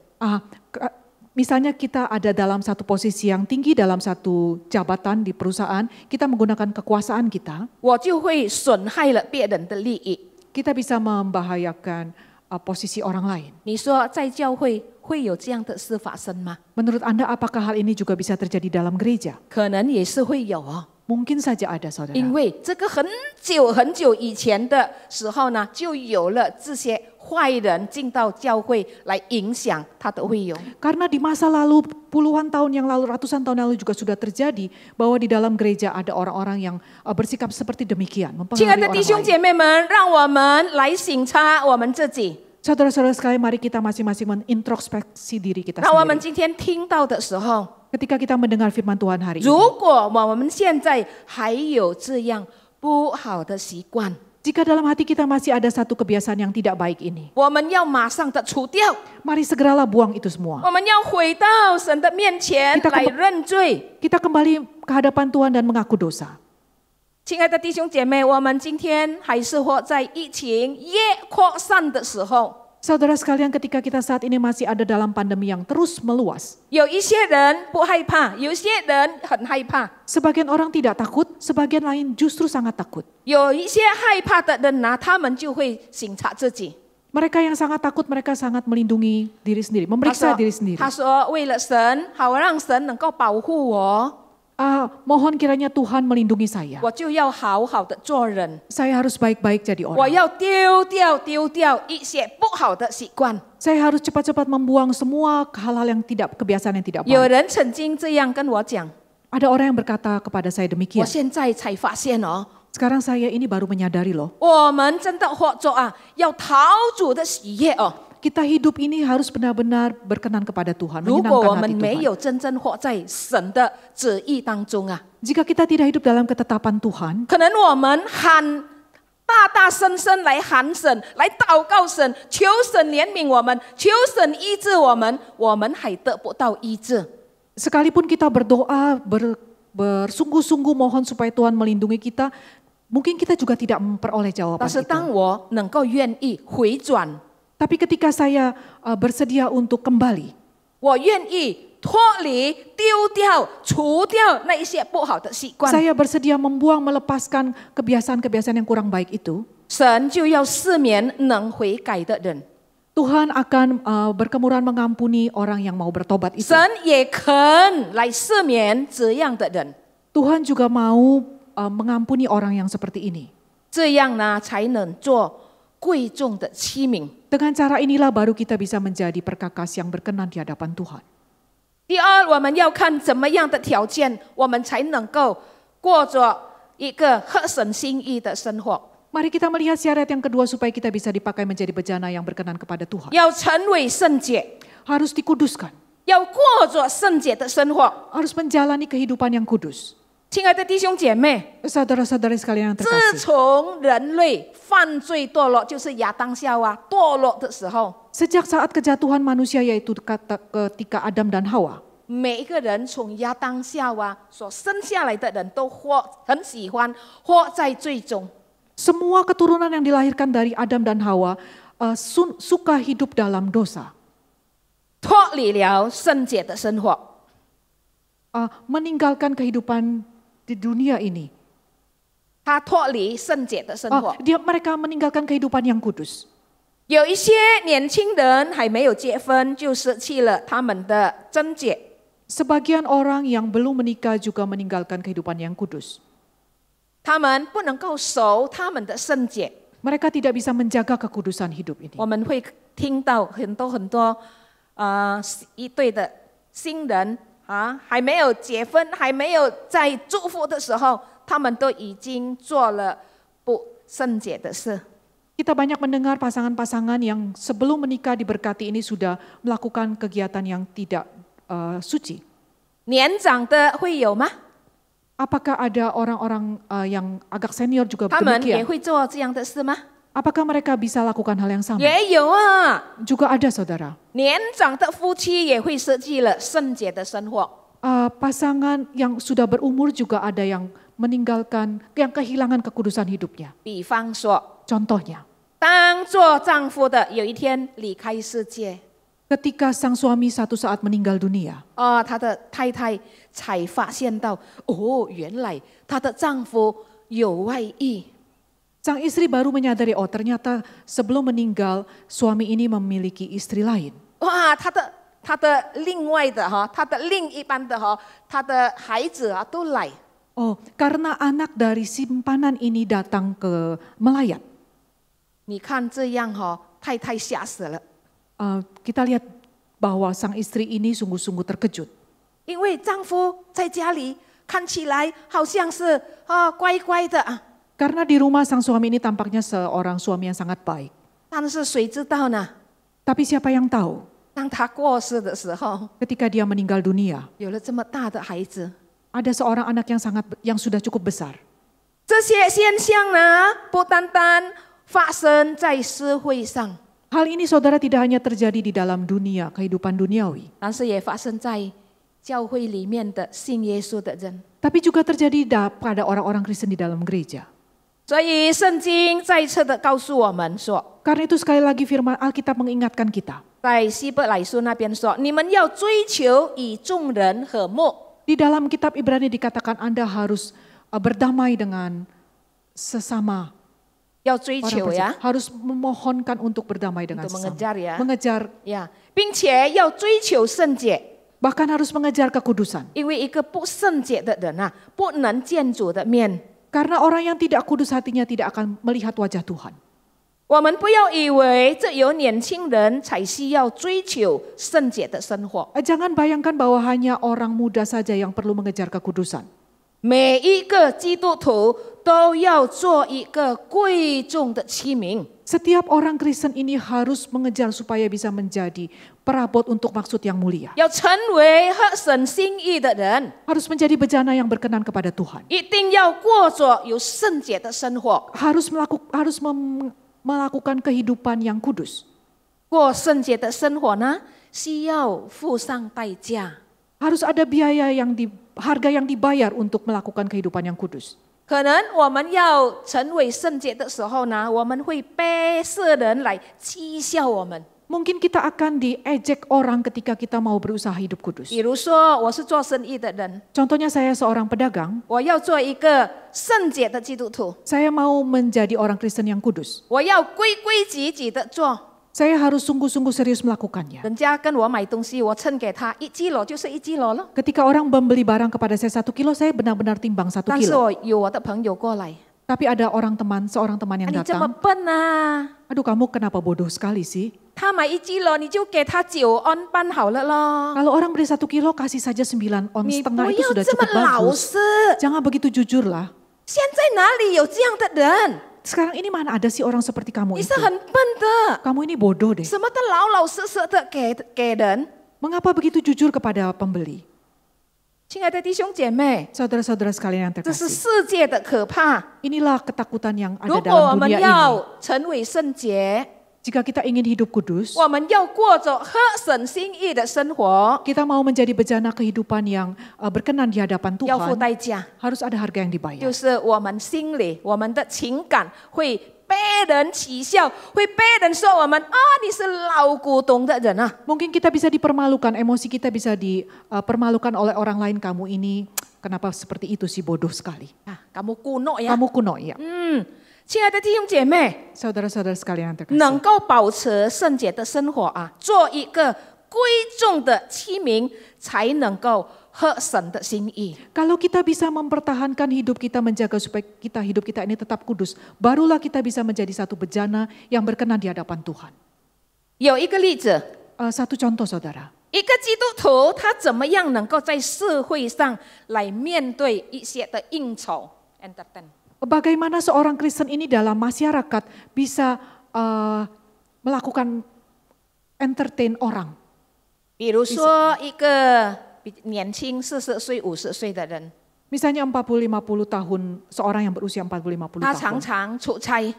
Misalnya kita ada dalam satu posisi yang tinggi dalam satu jabatan di perusahaan, kita menggunakan kekuasaan kita, 我就会损害了别人的利益。 kita bisa membahayakan posisi orang lain. 你说在教会会有这样的事发生吗？ Menurut Anda apakah hal ini juga bisa terjadi dalam gereja? 可能也是会有哦。 Mungkin saja ada saudara. 因为这个很久很久以前的时候呢，就有了这些坏人进到教会来影响他的会友。 Karena di masa lalu, puluhan tahun yang lalu, ratusan tahun lalu juga sudah terjadi bahwa di dalam gereja ada orang-orang yang bersikap seperti demikian, 亲爱 mempengaruhi 的弟 orang 兄 lain. 姐妹们，让我们来省察我们自己。 Saudara-saudara sekalian, mari kita masing-masing menintrospeksi diri kita 那我们 sendiri. 今天听到的时候， Ketika kita mendengar firman Tuhan hari ini, 如果我们现在还有这样不好的习惯， jika dalam hati kita masih ada satu kebiasaan yang tidak baik ini, 我们要马上的除掉， mari segeralah buang itu semua. 我们要回到神的面前 Kita 来认罪。 Kita kembali ke hadapan Tuhan dan mengaku dosa. 亲爱的弟兄姐妹，我们今天还是活在疫情越扩散的时候， Saudara sekalian, ketika kita saat ini masih ada dalam pandemi yang terus meluas, 有一些人不害怕，有一些人很害怕， sebagian orang tidak takut, sebagian lain justru sangat takut. 有一些害怕的人呢，他们就会省察自己。 Mereka yang sangat takut, mereka sangat melindungi diri sendiri, 他 memeriksa 说 diri sendiri. 他说为了神，好让神能够保护我， Mohon kiranya Tuhan melindungi saya. 我就要好好的做人， Saya harus baik-baik jadi 我 orang. 要丢掉一些不好的习惯。 Saya harus cepat-cepat membuang semua hal-hal yang tidak, kebiasaan yang tidak 有 baik. 人曾经这样跟我讲， Ada orang yang berkata kepada saya 我 demikian. 现在才发现哦。 Sekarang saya ini baru menyadari loh. 我们真的活着要讨主的喜悦哦。 Kita hidup ini harus benar-benar berkenan kepada Tuhan, 如果我 menyenangkan 们 hati 没 Tuhan. 有真正活在神的旨意当中 Jika kita tidak hidup dalam ketetapan Tuhan, 可能我们大声来喊神，来祷告神，求神怜悯我们，求神医治我们，我们还得不到医治。 sekalipun kita berdoa, bersungguh-sungguh mohon supaya Tuhan melindungi kita, Mungkin kita juga tidak memperoleh 但 jawaban 是 itu. 当我能够愿意回转， Tapi ketika saya bersedia untuk kembali, 我愿意脱离、丢掉、除掉那一些不好的习惯， saya bersedia membuang, melepaskan kebiasaan-kebiasaan yang kurang baik itu, 神就要赦免能悔改的人， Tuhan akan berkemuran mengampuni orang yang mau bertobat itu. 神也肯来赦免这样的人， Tuhan juga mau mengampuni orang yang seperti ini. 这样呢才能做贵重的器皿。 Dengan cara inilah baru kita bisa menjadi perkakas yang berkenan di hadapan Tuhan. 第二，我们要看怎么样的条件，我们才能够过着一个合神心意的生活。 Mari kita melihat syarat yang kedua supaya kita bisa dipakai menjadi bejana yang berkenan kepada Tuhan. 要成为圣洁， Harus dikuduskan, 要过着圣洁的生活。 harus menjalani kehidupan yang kudus. 亲爱的弟兄姐妹， Saudara-saudari sekalian yang 自 terkasih, 从人类犯罪堕落，就是亚当夏娃堕落的时候， sejak saat kejatuhan manusia yaitu ketika Adam dan Hawa, 每一个人从亚当夏娃所生下来的人都很喜欢活在罪中。 semua keturunan yang dilahirkan dari Adam dan Hawa suka hidup dalam dosa, 脱离了圣洁的生活， meninggalkan kehidupan di dunia ini. 他脱离圣洁的生活。 Mereka meninggalkan kehidupan yang kudus. 有一些年轻人还没有结婚，就失去了他们的贞洁。 Sebagian orang yang belum menikah juga meninggalkan kehidupan yang kudus. 他们不能够守他们的圣洁。 Mereka tidak bisa menjaga kekudusan hidup ini. 我们会听到很多一对的新人还没有结婚，还没有在祝福的时候，他们都已经做了不圣洁的事。 Kita banyak mendengar pasangan-pasangan yang sebelum menikah diberkati ini sudah melakukan kegiatan yang tidak suci. 年长的会有吗？ Apakah ada orang-orang yang agak senior juga 他们也 demikian? 会做这样的事吗？ Apakah mereka bisa lakukan hal yang sama? 也有啊， Juga ada saudara. 年长的夫妻也会失去了圣洁的生活。 Pasangan yang sudah berumur juga ada yang meninggalkan, yang kehilangan kekudusan hidupnya. 比方说， Contohnya, 当做丈夫的有一天离开世界， ketika sang suami satu saat meninggal dunia, 他的太太才发现到，原来她的丈夫有外遇。 sang istri baru menyadari, oh ternyata sebelum meninggal suami ini memiliki istri lain. 哇，她的另外的她的另一半的她的孩子都来。 Oh, karena anak dari simpanan ini datang ke melayat. 你看这样太太吓死了， Kita lihat bahwa sang istri ini sungguh-sungguh terkejut. 因为丈夫在家里看起来好像是乖乖的Karena di rumah sang suami ini tampaknya seorang suami yang sangat baik. 但是谁知道呢？ Tapi siapa yang tahu 当他过世的时候， ketika dia meninggal dunia, 有了这么大的孩子， ada seorang anak yang sudah cukup besar. 这些现象呢，不单单发生在社会上， Hal ini saudara tidak hanya terjadi di dalam dunia, kehidupan duniawi. 但是也发生在教会里面的信耶稣的人。 Tapi juga terjadi pada orang-orang Kristen di dalam gereja. 所以圣经再次的告诉我们说， Karena itu sekali lagi firman Alkitab mengingatkan kita. 在希伯来书那边说，你们要追求与众人和睦。 Di dalam kitab Ibrani dikatakan Anda harus berdamai dengan sesama 要追 orang 求 percaya. 呀， Harus memohonkan untuk berdamai dengan untuk sesama. mengejar ya， Mengejar, 并且要追求圣洁， bahkan harus mengejar kekudusan. 因为一个不圣洁的人不能见主的面。 Karena orang yang tidak kudus hatinya tidak akan melihat wajah Tuhan. 我们不要以为只有年轻人才需要追求圣洁的生活， Jangan bayangkan bahwa hanya orang muda saja yang perlu mengejar kekudusan. 每一个基督徒都要做一个贵重的器皿。 Setiap orang Kristen ini harus mengejar supaya bisa menjadi perabot untuk maksud yang mulia. 要成为合神心意的人， Harus menjadi bejana yang berkenan kepada Tuhan. 一定要过着有圣洁的生活。 Harus melakukan kehidupan yang kudus. 过圣洁的生活呢，需要付上代价。 Harus ada biaya harga yang dibayar untuk melakukan kehidupan yang kudus. 可能我们要成为圣洁的时候呢，我们会被世人来讥笑我们。 Mungkin kita akan diejek orang ketika kita mau berusaha hidup kudus. 比如说，我是做生意的人， Contohnya saya seorang pedagang, 我要做一个圣洁的基督徒， saya mau menjadi orang Kristen yang kudus. 我要规规矩矩的做。 Saya harus sungguh-sungguh serius melakukannya. 人家跟我买东西，我称给他1 kilo 就是1 kilo 了。 Ketika orang membeli barang kepada saya 1 kilo, saya benar-benar timbang 1但是 kilo. 我有我的朋友过来， Tapi ada seorang teman yang 你这么 datang. 笨啊！ Aduh, kamu kenapa bodoh sekali sih? 他买1 kilo，你就给他9 on 半好了咯。 Kalau orang beli 1 kilo, kasih saja 9 on 你 setengah 不 itu 要 sudah 这么 cukup 老 bagus. 实。 Jangan begitu jujur lah. 现在哪里有这样的人？ Sekarang ini mana ada sih orang seperti kamu 你 itu? 是很笨的， Kamu ini bodoh deh. 什么都老老实实的给人。 Mengapa begitu jujur kepada pembeli? 亲爱的弟兄姐妹， Saudara-saudara sekalian yang 这是 terkasih. 世界的可怕。 Inilah ketakutan yang 如 ada 果我 dalam 们 dunia ini. 要成为圣洁， Jika kita ingin hidup kudus, 我们要过着合神心意的生活， kita mau menjadi bejana kehidupan yang berkenan di hadapan 要付 Tuhan, 代价， harus ada harga yang dibayar. 就是我们心里、我们的情感会被人取笑，会被人说我们啊，你是老古董的人啊。 Mungkin kita bisa dipermalukan, emosi kita bisa dipermalukan oleh orang lain. Kamu ini kenapa seperti itu sih, bodoh sekali. 啊，kamu kuno ya。 Kamu kuno ya. 亲爱的弟兄姐妹， Saudara-saudara sekalian yang 能 terkasih. 够保持圣洁的生活啊，做一个贵重的器皿，才能够合神的心意。 Kalau kita bisa mempertahankan hidup kita, menjaga supaya hidup kita ini tetap kudus, barulah kita bisa menjadi satu bejana yang berkenan di hadapan Tuhan. 有一个例子， Satu contoh saudara, 一个基督徒他怎么样能够在社会上来面对一些的应酬 entertain？ bagaimana seorang Kristen ini dalam masyarakat bisa melakukan entertain orang. 比如说一个年轻40岁、50岁的人， Misalnya 40-50 tahun, seorang yang berusia 40-50 他常 tahun. 常出差，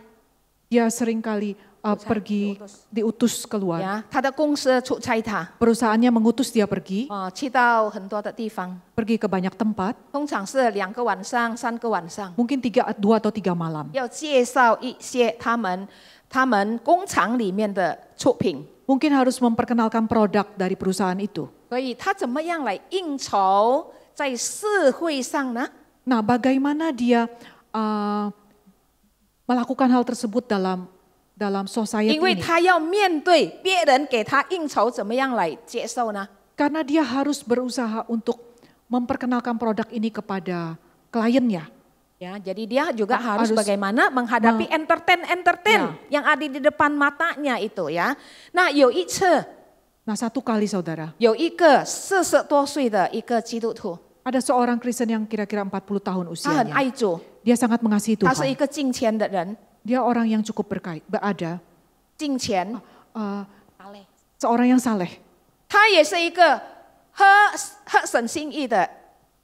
Dia seringkali pergi, diutus keluar. 呀，他的公司出差他， Perusahaannya mengutus dia pergi, 去到很多的地方， pergi ke banyak tempat, 通常是2个晚上、3个晚上， mungkin 2 atau 3 malam. 要介绍一些他们工厂里面的出品。 Mungkin harus memperkenalkan produk dari perusahaan itu. 所以他怎么样来应酬在社会上呢？ Nah, bagaimana dia melakukan hal tersebut dalam society 因为 ini? 他要面对别人给他应酬，怎么样来接受呢？ Karena dia harus berusaha untuk memperkenalkan produk ini kepada kliennya. Ya, jadi dia juga harus harus bagaimana menghadapi entertain yang ada di depan matanya itu ya. Nah, 有一次 Nah, satu kali saudara, 有一个40多岁的一个基督徒， ada seorang Kristen yang kira-kira 40 tahun 他很 usianya. 爱主， Dia sangat mengasihi 他是一 Tuhan. 个敬虔的人， Dia orang yang cukup berada, 敬虔， seorang yang saleh. 他也是一个合神心意的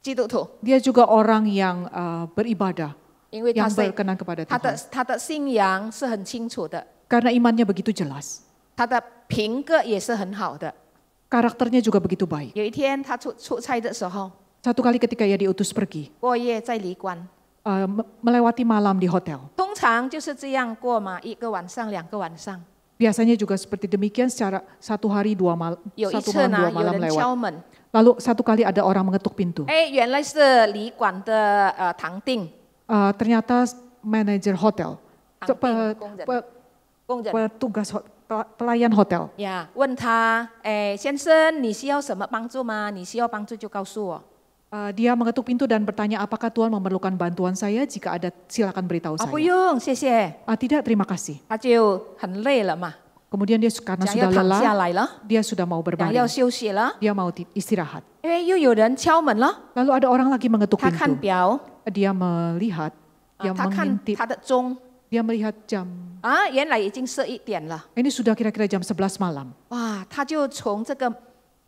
基督徒， Dia juga orang yang beribadah, 因为 yang berkenan kepada 他 Tuhan. 的信仰是很清楚的， Karena imannya begitu jelas. 他的品格也是很好的。 Karakternya juga begitu baik. 有一天他出差的时候， Satu kali ketika ia diutus pergi, 过夜在旅馆， melewati malam di hotel. 通常就是这样过嘛，1个晚上、2个晚上。 Biasanya juga seperti demikian secara 1 hari 2 malam, 有一 1 次 malam 呢， 2 有 malam 人 lewat. 敲门， Lalu satu kali ada orang mengetuk pintu. 原来是旅馆的堂弟 Ternyata manajer hotel, petugas pelayan hotel. 呀，问他，先生，你需要什么帮助吗？你需要帮助就告诉我。 Dia mengetuk pintu dan bertanya, apakah Tuhan memerlukan bantuan saya? Jika ada, silakan beritahu 不 saya. 用，谢谢。 Tidak, terima kasih. 他就很累了嘛， Kemudian dia karena 想要 sudah 躺下 lelah, 来了， dia sudah mau 想要 berbaring. 休息了， Dia mau istirahat. 因为又有人敲门了。 Lalu ada orang lagi mengetuk 他看 pintu. 表， Dia melihat, dia 他看 mengintip, 他的钟， dia melihat jam. 原来已经11点了。 Ini sudah kira-kira jam 11 malam. 哇，他就从这个，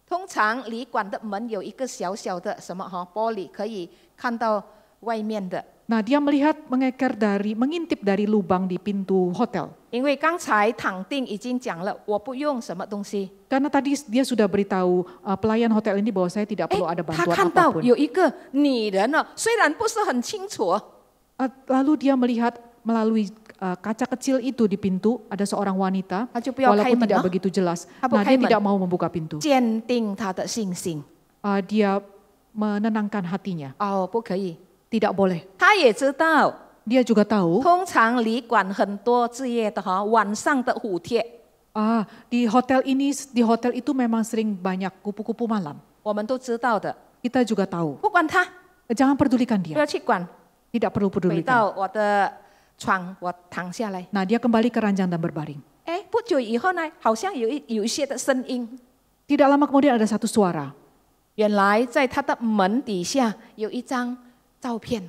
通常旅馆的门有一个小小的什么玻璃，可以看到外面的。 Nah, dia melihat mengintip dari lubang di pintu hotel. 因为刚才躺定已经讲了，我不用什么东西。 Karena tadi dia sudah beritahu pelayan hotel ini bahwa saya tidak perlu ada 他 bantuan 看到 apapun. 有一个女人虽然不是很清楚， Lalu dia melihat melalui kaca kecil itu di pintu ada seorang wanita, 他就不要开 walaupun 门 tidak 了， begitu jelas. Apa Nah, dia Kaiman? tidak mau membuka pintu. 坚定他的信心。 Dia menenangkan hatinya. 哦，不可以。 Tidak boleh. 他也知道， Dia juga tahu 通常旅馆很多置业的哈，晚上的虎帖， di hotel itu memang sering banyak kupu-kupu malam. 我们都知道的。 Kita juga tahu. 不管他， Jangan pedulikan 不 dia. 要去管。 Tidak perlu 回 pedulikan. 到我的床，我躺下来。 Nah, dia kembali ke ranjang dan berbaring. 哎，不久以后呢，好像有一些的声音， Tidak lama kemudian ada satu suara. 原来在他的门底下有一张照片。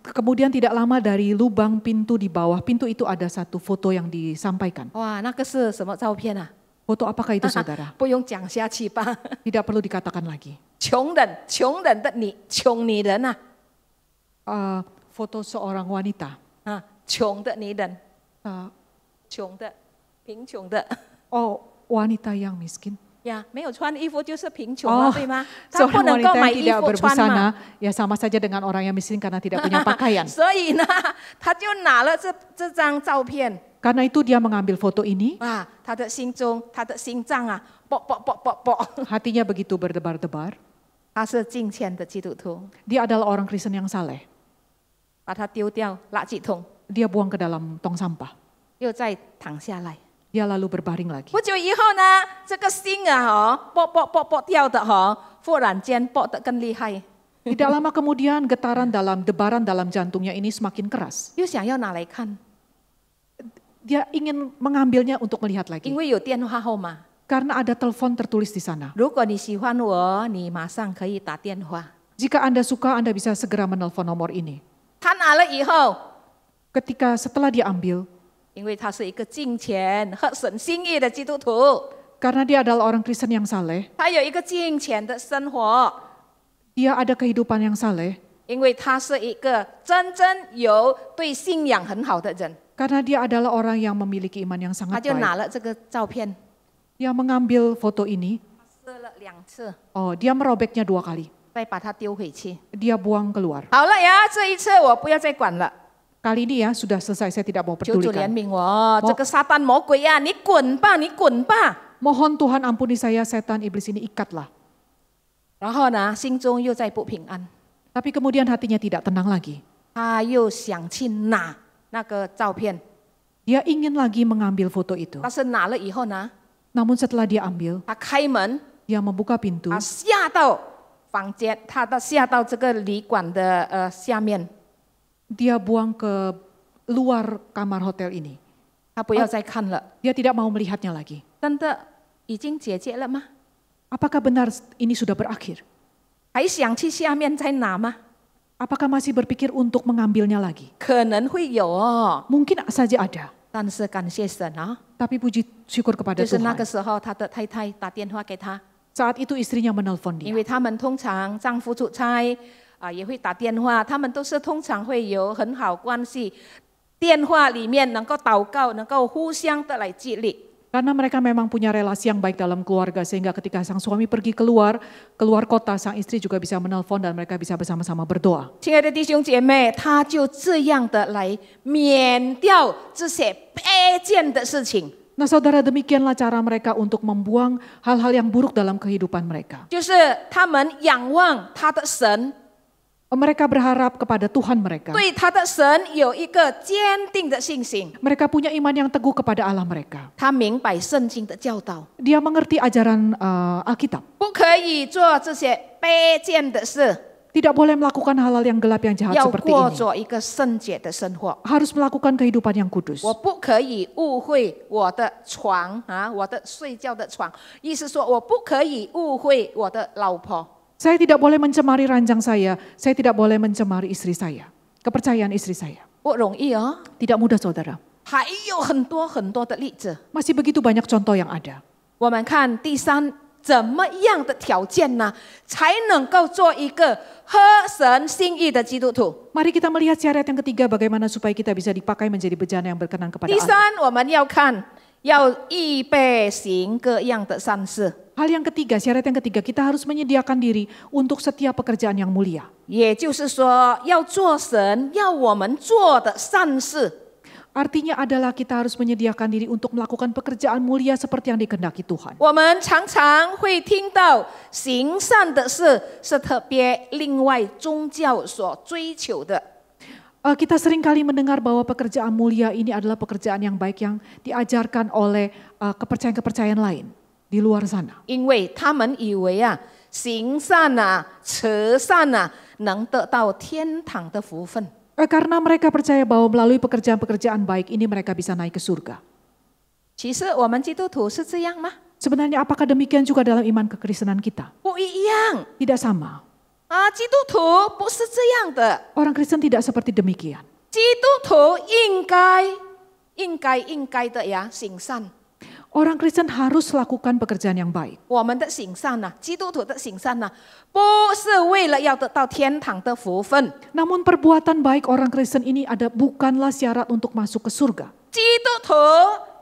Kemudian tidak lama dari lubang pintu di bawah pintu itu ada satu foto yang disampaikan. 哇，那个是什么照片啊？ Foto apakah itu saudara? 不用讲下去吧。 Tidak perlu dikatakan lagi. 穷人的你，穷女人啊， Foto seorang wanita. 啊，穷的女人， Uh, 穷的，贫穷的。 wanita yang miskin. 呀，没有穿衣服就是贫穷了，对吗？他 Seorang 不能够 wanita 买 yang 衣 tidak 服穿嘛。 berbusana, ya sama saja dengan orang yang miskin karena tidak punya pakaian. 所以呢，他就拿了这张照片， Karena itu dia mengambil foto ini, 啊，他的心中，他的心脏啊，啵啵啵啵啵。 hatinya begitu berdebar-debar. 他是敬虔的基督徒， Dia adalah orang Kristen yang saleh. 把它丢掉垃圾桶， Dia buang ke dalam tong sampah. 又再躺下来。 Dia lalu berbaring lagi. 不久以后呢，这个心啊，啵啵啵啵掉的忽然间啵得更厉害， Tidak lama kemudian debaran dalam jantungnya ini semakin keras. 又想要拿来看， Dia ingin mengambilnya untuk melihat 因 lagi. 为有电话号码。 Karena ada telepon tertulis di sana. 如果你喜欢我，你马上可以打电话。 Jika Anda suka, Anda bisa segera menelpon nomor ini. 他拿了以后， Setelah dia ambil, 因为他是一个敬虔、合神心意的基督徒， karena dia adalah orang Kristen yang saleh, 他有一个敬虔的生活， dia ada kehidupan yang saleh, 因为他是一个真正有对信仰很好的人， karena dia adalah orang yang memiliki iman yang 他 sangat 就拿 baik. 了这个照片， Dia mengambil foto ini, 撕了2次， dia merobeknya 2 kali. 再把它丢回去。 Dia buang keluar. 好了呀，这一次我不要再管了， Kali ini ya sudah selesai, saya tidak mau 求主怜 pedulikan. 悯我，这个撒旦魔鬼呀，你滚吧，你滚吧。 Mohon Tuhan ampuni saya, setan iblis ini ikatlah. 然后呢，心中又再不平安， Tapi kemudian hatinya tidak tenang lagi. 他又想去拿那个照片， Dia ingin lagi mengambil foto itu. 但是拿了以后呢， Namun setelah dia ambil, 他开门， dia membuka pintu. 他下到房间，下到这个旅馆的下面， Dia buang ke luar kamar hotel ini. 他不要再看了。 Dia tidak mau melihatnya lagi. 真的已经解决了吗？ Apakah benar ini sudah berakhir? 还想去下面再拿吗？ Apakah masih berpikir untuk mengambilnya lagi? 可能会有哦， Mungkin saja ada. 但是感谢神啊， Tapi puji syukur kepada 就是那 Tuhan. 个时候他的太太打电话给他， Saat itu istrinya menelpon 因 dia. 为他们通常丈夫出差也会打电话，他们都是通常会有很好关系，电话里面能够祷告，能够互相的来激励。 Karena mereka memang punya relasi yang baik dalam keluarga sehingga ketika sang suami pergi keluar kota, sang istri juga bisa menelpon dan mereka bisa bersama-sama berdoa. 亲爱的弟兄姐妹，他就这样的来免掉这些卑贱的事情， Nah saudara, demikianlah cara mereka untuk membuang hal-hal yang buruk dalam kehidupan mereka. 就是他们仰望他的神， Mereka berharap kepada Tuhan mereka. 对他的神有一个坚定的信心。 Mereka punya iman yang teguh kepada Allah mereka. 他明白圣经的教导， Dia mengerti ajaran Alkitab. 不可以做这些卑贱的事， Tidak boleh melakukan hal-hal yang gelap yang jahat 要 seperti 过 ini. 着一个圣洁的生活。 Harus melakukan kehidupan yang kudus. 我不可以误会我的床我的睡觉的床，意思说我不可以误会我的老婆。 Saya tidak boleh mencemari ranjang saya tidak boleh mencemari istri saya. Kepercayaan istri saya. 不容易哦， Tidak mudah saudara. 还有很多很多的例子。 Masih begitu banyak contoh yang ada. 我们看第三，怎么样的条件呢，才能够做一个合神心意的基督徒？ Mari kita melihat syarat yang ketiga bagaimana supaya kita bisa dipakai menjadi bejana yang berkenan kepada 第 Allah. 三，我们要看，要预备行各样的善事。Hal yang ketiga, syarat yang ketiga, kita harus menyediakan diri untuk setiap pekerjaan yang mulia. 也就是说，要做神要我们做的善事。 Artinya adalah kita harus menyediakan diri untuk melakukan pekerjaan mulia seperti yang dikehendaki Tuhan. 我们常常会听到行善的事是特别另外宗教所追求的。 Kita seringkali mendengar bahwa pekerjaan mulia ini adalah pekerjaan yang baik yang diajarkan oleh kepercayaan-kepercayaan lain di luar sana. 因为他们以为行善慈善能得到天堂的福分。 Karena mereka percaya bahwa melalui pekerjaan-pekerjaan baik ini mereka bisa naik ke surga. 其实我们基督徒是这样吗？ Sebenarnya apakah demikian juga dalam iman kekristenan kita? 不一样 Tidak sama. 基督徒不是这样的。 Orang Kristen tidak seperti demikian. 基督徒应该的行善。 Orang Kristen harus lakukan pekerjaan yang baik. 我们的行善基督徒的行善不是为了要得到天堂的福分。 Namun perbuatan baik orang Kristen ini bukanlah syarat untuk masuk ke surga. 基督徒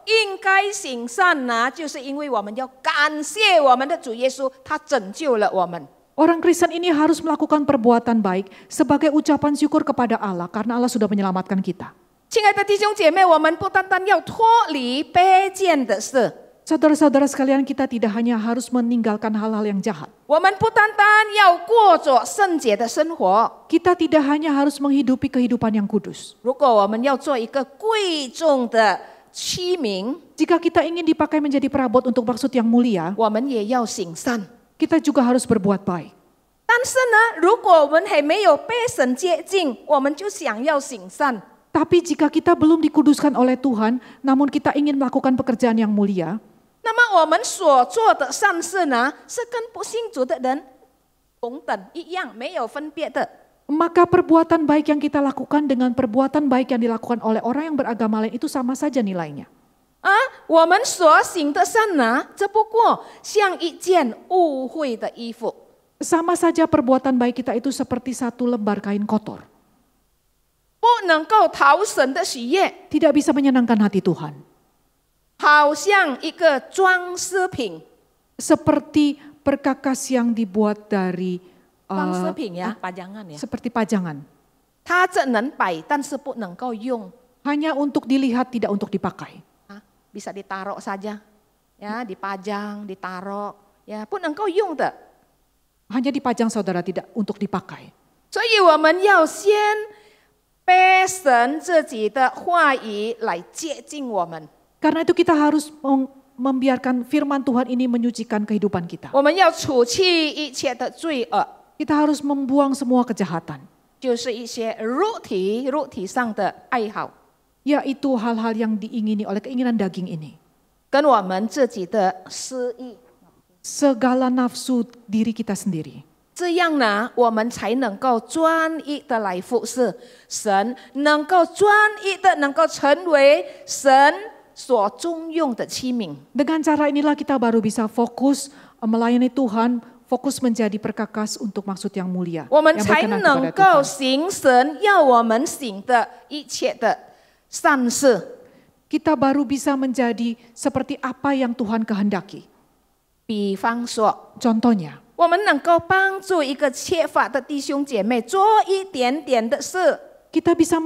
应该行善就是因为我们要感谢我们的主耶稣，他拯救了我们。 Orang Kristen ini harus melakukan perbuatan baik sebagai ucapan syukur kepada Allah karena Allah sudah menyelamatkan kita. 亲爱的弟兄姐妹，我们不单单要脱离卑贱的事， Saudara-saudara sekalian, kita tidak hanya harus meninggalkan hal-hal yang jahat. 我们不单单要过着圣洁的生活。 Kita tidak hanya harus menghidupi kehidupan yang kudus. 如果我们要做一个贵重的器皿， Jika kita ingin dipakai menjadi perabot untuk maksud yang mulia, 我们也要行善。 kita juga harus berbuat baik. 但是如果我们还没有被神接近，我们就想要行善， Tapi jika kita belum dikuduskan oleh Tuhan, namun kita ingin melakukan pekerjaan yang mulia, 那么我们所做的善事是跟不信主的人同等一样，没有分别的。 maka perbuatan baik yang kita lakukan dengan perbuatan baik yang dilakukan oleh orang yang beragama lain itu sama saja nilainya. 我们所行的善只不过像一件污秽的衣服。 Sama saja perbuatan baik kita itu seperti satu lembar kain kotor. 不能够讨神的喜悦， Tidak bisa menyenangkan hati Tuhan. 好像一个装饰品。 Seperti perkakas yang dibuat dari 装饰品pajangan seperti pajangan. 它只能摆，但是不能够用。 Hanya untuk dilihat, tidak untuk dipakai. Bisa ditaruh saja, dipajang, ditaruh, 不能够用的。 Hanya dipajang saudara, tidak untuk dipakai. 所以我们要先被神自己的话语来接近我们。 Karena itu kita harus membiarkan firman Tuhan ini menyucikan kehidupan kita. 我们要除去一切的罪恶， Kita harus membuang semua kejahatan. 就是一些肉体上的爱好， Yaitu hal-hal yang diingini oleh keinginan daging ini. 跟我们自己的私意。 Segala nafsu diri kita sendiri. 这样我们才能够专一的来服侍神，能够专一的能够成为神所中用的器皿。 Dengan cara inilah kita baru bisa fokus melayani Tuhan, fokus menjadi perkakas untuk maksud yang mulia. 我们 yang 才 berkenan 能 kepada 够 Tuhan. 行神要我们行的一切的善事。 Kita baru bisa menjadi seperti apa yang Tuhan kehendaki. 比方说， Contohnya, 我们能够帮助一个缺乏的弟兄姐妹做一点点的事。 kita bisa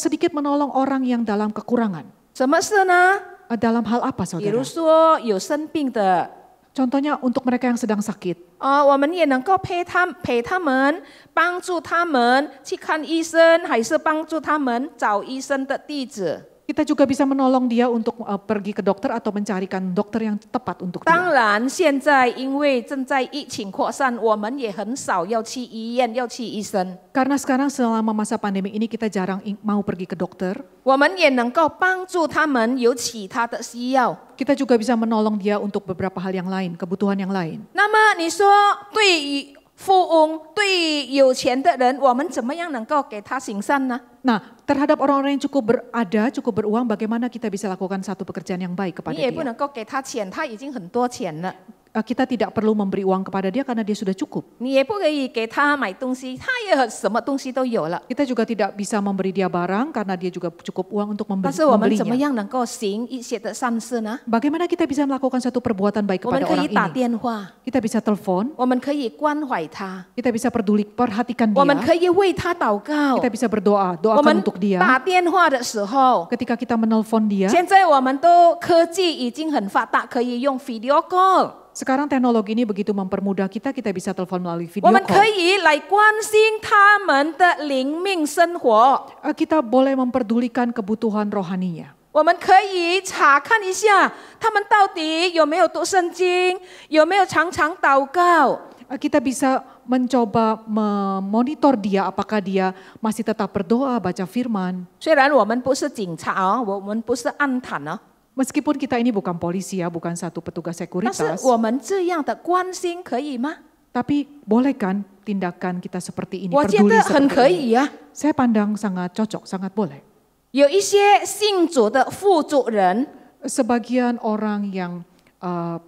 sedikit menolong orang yang dalam kekurangan. 什么事呢？ Dalam hal apa 比如 saudara? 说有生病的， Contohnya untuk mereka yang sedang sakit. 我们也能够陪他们，帮助他们去看医生，还是帮助他们找医生的地址。 Kita juga bisa menolong dia untuk pergi ke dokter atau mencarikan dokter yang tepat untuk 当 dia. 然，现在因为正在疫情扩散，我们也很少要去医院，要去医生。 Karena sekarang selama masa pandemi ini kita jarang mau pergi ke dokter. 我们也能够帮助他们有其他的需要。 Kita juga bisa menolong dia untuk beberapa hal yang lain, kebutuhan yang lain. 那么你说，对于富翁、对于有钱的人，我们怎么样能够给他行善呢？ Nah, terhadap orang-orang yang cukup berada, cukup beruang, bagaimana kita bisa lakukan satu pekerjaan yang baik kepada 你也不 dia? 能够给他钱，他已经很多钱了。 Kita tidak perlu memberi uang kepada dia karena dia sudah cukup. 你也不可以给他买东西，他也很什么东西都有了。 Kita juga tidak bisa memberi dia barang karena dia juga cukup uang untuk 但是我们怎么 membelinya. 样能够行一些的善事呢？ Bagaimana kita bisa melakukan satu perbuatan baik 我们 kepada 可以 orang 打 ini? 电话， Kita bisa telepon, 我们可以关怀他， kita bisa perhatikan 我们 dia, 可以为他祷告。 kita bisa berdoa, 我 doakan 们 untuk dia. 打电话的时候， Ketika kita menelpon dia, 现在我们都科技已经很发达，可以用 video call。 sekarang teknologi ini begitu mempermudah kita bisa telepon melalui 我 video 们可 call. 以来关心他们的灵命生活， Kita boleh memperdulikan kebutuhan rohaninya. 我们可以查看一下他们到底有没有读圣经，有没有常常祷告。 Kita bisa mencoba memonitor dia apakah dia masih tetap berdoa, baca firman. 虽然我们不是警察哦，我们不是暗探哦， Meskipun kita ini bukan polisi ya, bukan satu petugas 但是 sekuritas. 我们这样的关心可以吗？ Tapi boleh kan tindakan kita seperti ini, 我觉 peduli 得很可 seperti ini? 以呀、 Saya pandang sangat cocok, sangat boleh. 有一些信主的富足人， Sebagian orang yang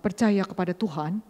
percaya kepada Tuhan,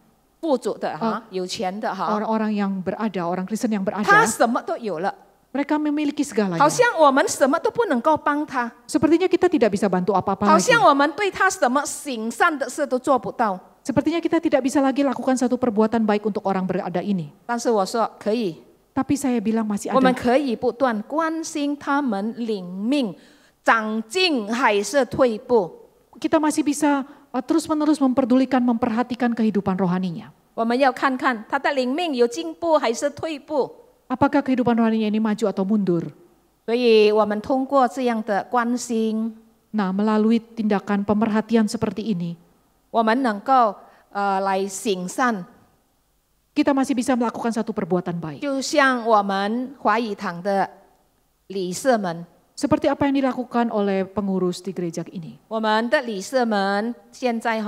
富足的哈，有钱的哈， orang-orang yang berada, orang Kristen yang 他 berada, 什么都有了， mereka memiliki segalanya. 好像我们什么都不能够帮他， Sepertinya kita tidak bisa bantu apa-apa 好 lagi. 像我们对他什么行善的事都做不到。 Sepertinya kita tidak bisa lagi lakukan satu perbuatan baik untuk orang berada ini. 但是我说可以， Tapi saya bilang masih 我们 ada. 可以不断关心他们领命长进还是退步。 Kita masih bisa terus-menerus memperdulikan, memperhatikan kehidupan rohaninya. 我们要看看他的灵命有进步还是退步。 Apakah kehidupan rohaninya ini maju atau mundur? 所以我们通过这样的关心， Nah, melalui tindakan pemerhatian seperti ini, 我们能够来行善， kita masih bisa melakukan satu perbuatan baik. 就像我们华语堂的理事们， Seperti apa yang dilakukan oleh pengurus di gereja ini. 我们的理事们现在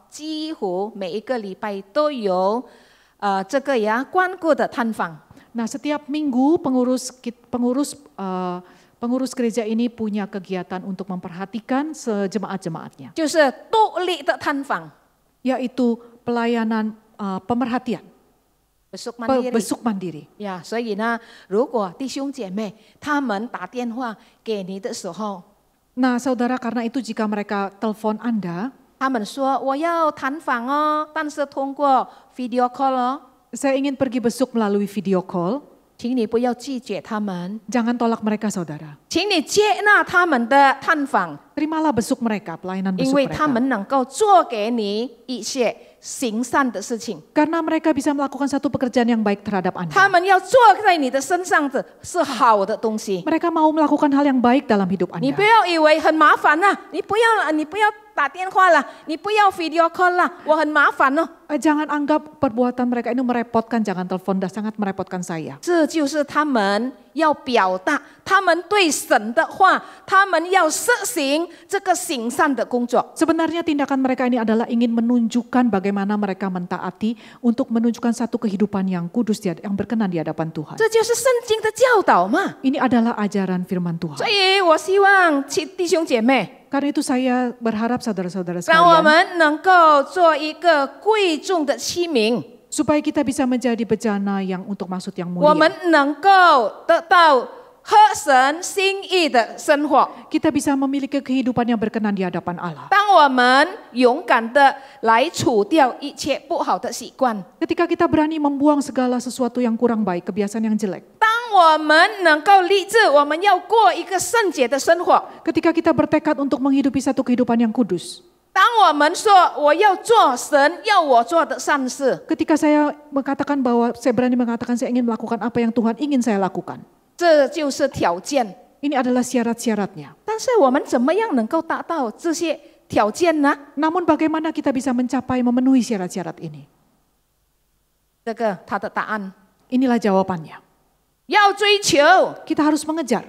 几乎每一个礼拜都有这个呀关顾的探访。 Nah, setiap minggu pengurus gereja ini punya kegiatan untuk memperhatikan sejemaat-jemaatnya, 就是独立的探访， yaitu pelayanan pemerhatian, besuk mandiri. 呀，所以呢，如果弟兄姐妹他们打电话给你的时候， Nah, saudara, karena itu jika mereka telepon Anda, 他们说我要探访哦，但是通过 video call 哦， saya ingin pergi besuk melalui video call, 请你不要拒绝他们， jangan tolak mereka, saudara. 请你接纳他们的探访， Terimalah besuk mereka, pelayanan 因 besuk 为他 mereka. 们能够做给你一些行善的事情。 Karena mereka bisa melakukan satu pekerjaan yang baik terhadap 他 Anda. 们要做在你的身上的是好的东西， Mereka mau melakukan hal yang baik dalam hidup 你 Anda. 不要以为很麻烦呐、你不要打电话了，你不要 video call 了，我很麻烦哦。 Jangan anggap perbuatan mereka ini merepotkan, jangan telepon, dah sangat merepotkan saya. 这就是他们要表达他们对神的话，他们要实行这个行善的工作。 Sebenarnya tindakan mereka ini adalah ingin menunjukkan bagaimana mereka mentaati untuk menunjukkan satu kehidupan yang kudus, yang berkenan di hadapan Tuhan. 这就是圣经的教导嘛。 Ini adalah ajaran firman Tuhan. 所以我希望弟兄姐妹， Karena itu saya berharap saudara-saudara 让我 sekalian, 们能够做一个贵重的器皿， supaya kita bisa menjadi bejana yang untuk maksud yang 我 mulia. 们能够得到合神心意的生活。 Kita bisa memiliki kehidupan yang berkenan di hadapan Allah. 当我们勇敢的来除掉一切不好的习惯， Ketika kita berani membuang segala sesuatu yang kurang baik, kebiasaan yang jelek. 当我们能够立志，我们要过一个圣洁的生活。 Ketika kita bertekad untuk menghidupi satu kehidupan yang kudus. 当我们说我要做神要我做的善事， Ketika saya mengatakan bahwa saya berani mengatakan saya ingin melakukan apa yang Tuhan ingin saya lakukan. 这就是条件。 Ini adalah syarat-syaratnya. 但是我们怎么样能够达到这些条件呢？ Namun bagaimana kita bisa mencapai memenuhi syarat-syarat ini? 这个他的答案 Inilah jawabannya. 要追求 Kita harus mengejar.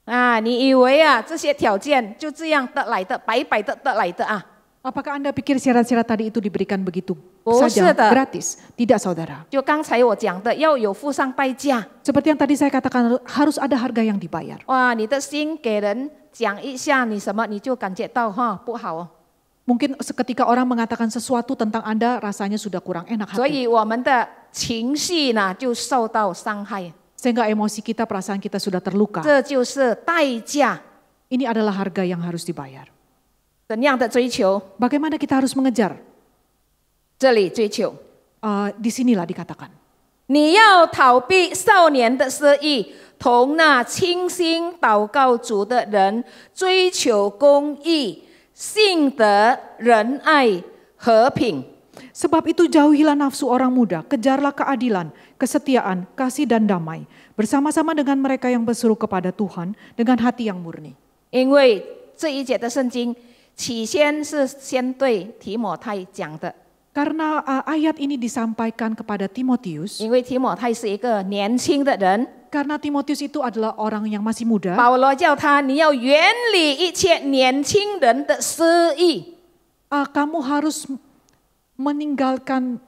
啊！你以为啊这些条件就这样得来的，白白的得来的啊？ Apakah Anda pikir syarat-syarat tadi itu diberikan begitu 不是 saja 的， gratis? Tidak saudara. 就刚才我讲的，要有付上代价。 Seperti yang tadi saya katakan harus ada harga yang dibayar. 哇，你的心给人讲一下你什么，你就感觉到哈不好哦。 Mungkin seketika orang mengatakan sesuatu tentang Anda rasanya sudah kurang enak 所 hati. 以我们的情绪呢就受到伤害， Sehingga emosi kita, perasaan kita sudah terluka. 这就是代价。 Ini adalah harga yang harus dibayar. 怎样的追求？ Bagaimana kita harus mengejar? 这里追求， Di sinilah dikatakan. 你要逃避少年的失意，同那清心祷告主的人追求公义、信德、仁爱、和平。 Sebab itu jauhilah nafsu orang muda, kejarlah keadilan, kesetiaan, kasih dan damai. Bersama-sama dengan mereka yang berseru kepada Tuhan dengan hati yang murni. 因为这一节的圣经起先是先对提摩太讲的， Karena ayat ini disampaikan kepada Timotius, 因为提摩太是一个年轻的人， karena Timotius itu adalah orang yang masih muda. 保罗叫他你要远离一切年轻人的失意。 Kamu harus meninggalkan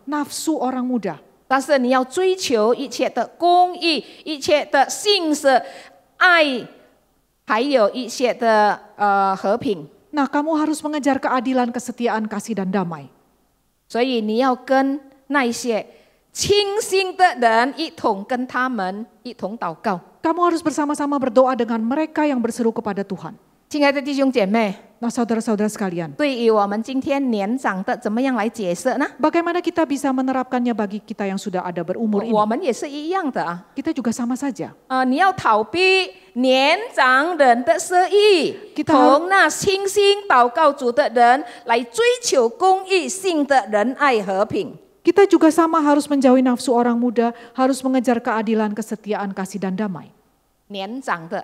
nafsu orang muda. 但是你要追求一切的公义、一切的信实、爱，还有一些的和平。 Nah, kamu harus mengejar keadilan, kesetiaan, kasih dan damai. 所以你要跟那一些清心的人一同跟他们一同祷告。 Kamu harus bersama-sama berdoa dengan mereka yang berseru kepada Tuhan. 亲爱的弟兄姐妹， Nah, saudara-saudara sekalian, 对于我们今天年长的，怎么样来解释呢？ bagaimana kita bisa menerapkannya bagi kita yang sudah ada berumur ini? 我们也是一样的啊。 Kita juga sama saja. 你要逃避年长人的失意， Kita 同那清心祷告主的人来追求公义、信的仁爱、和平。 Kita juga sama harus menjauhi nafsu orang muda, harus mengejar keadilan, kesetiaan, kasih dan damai. 年长的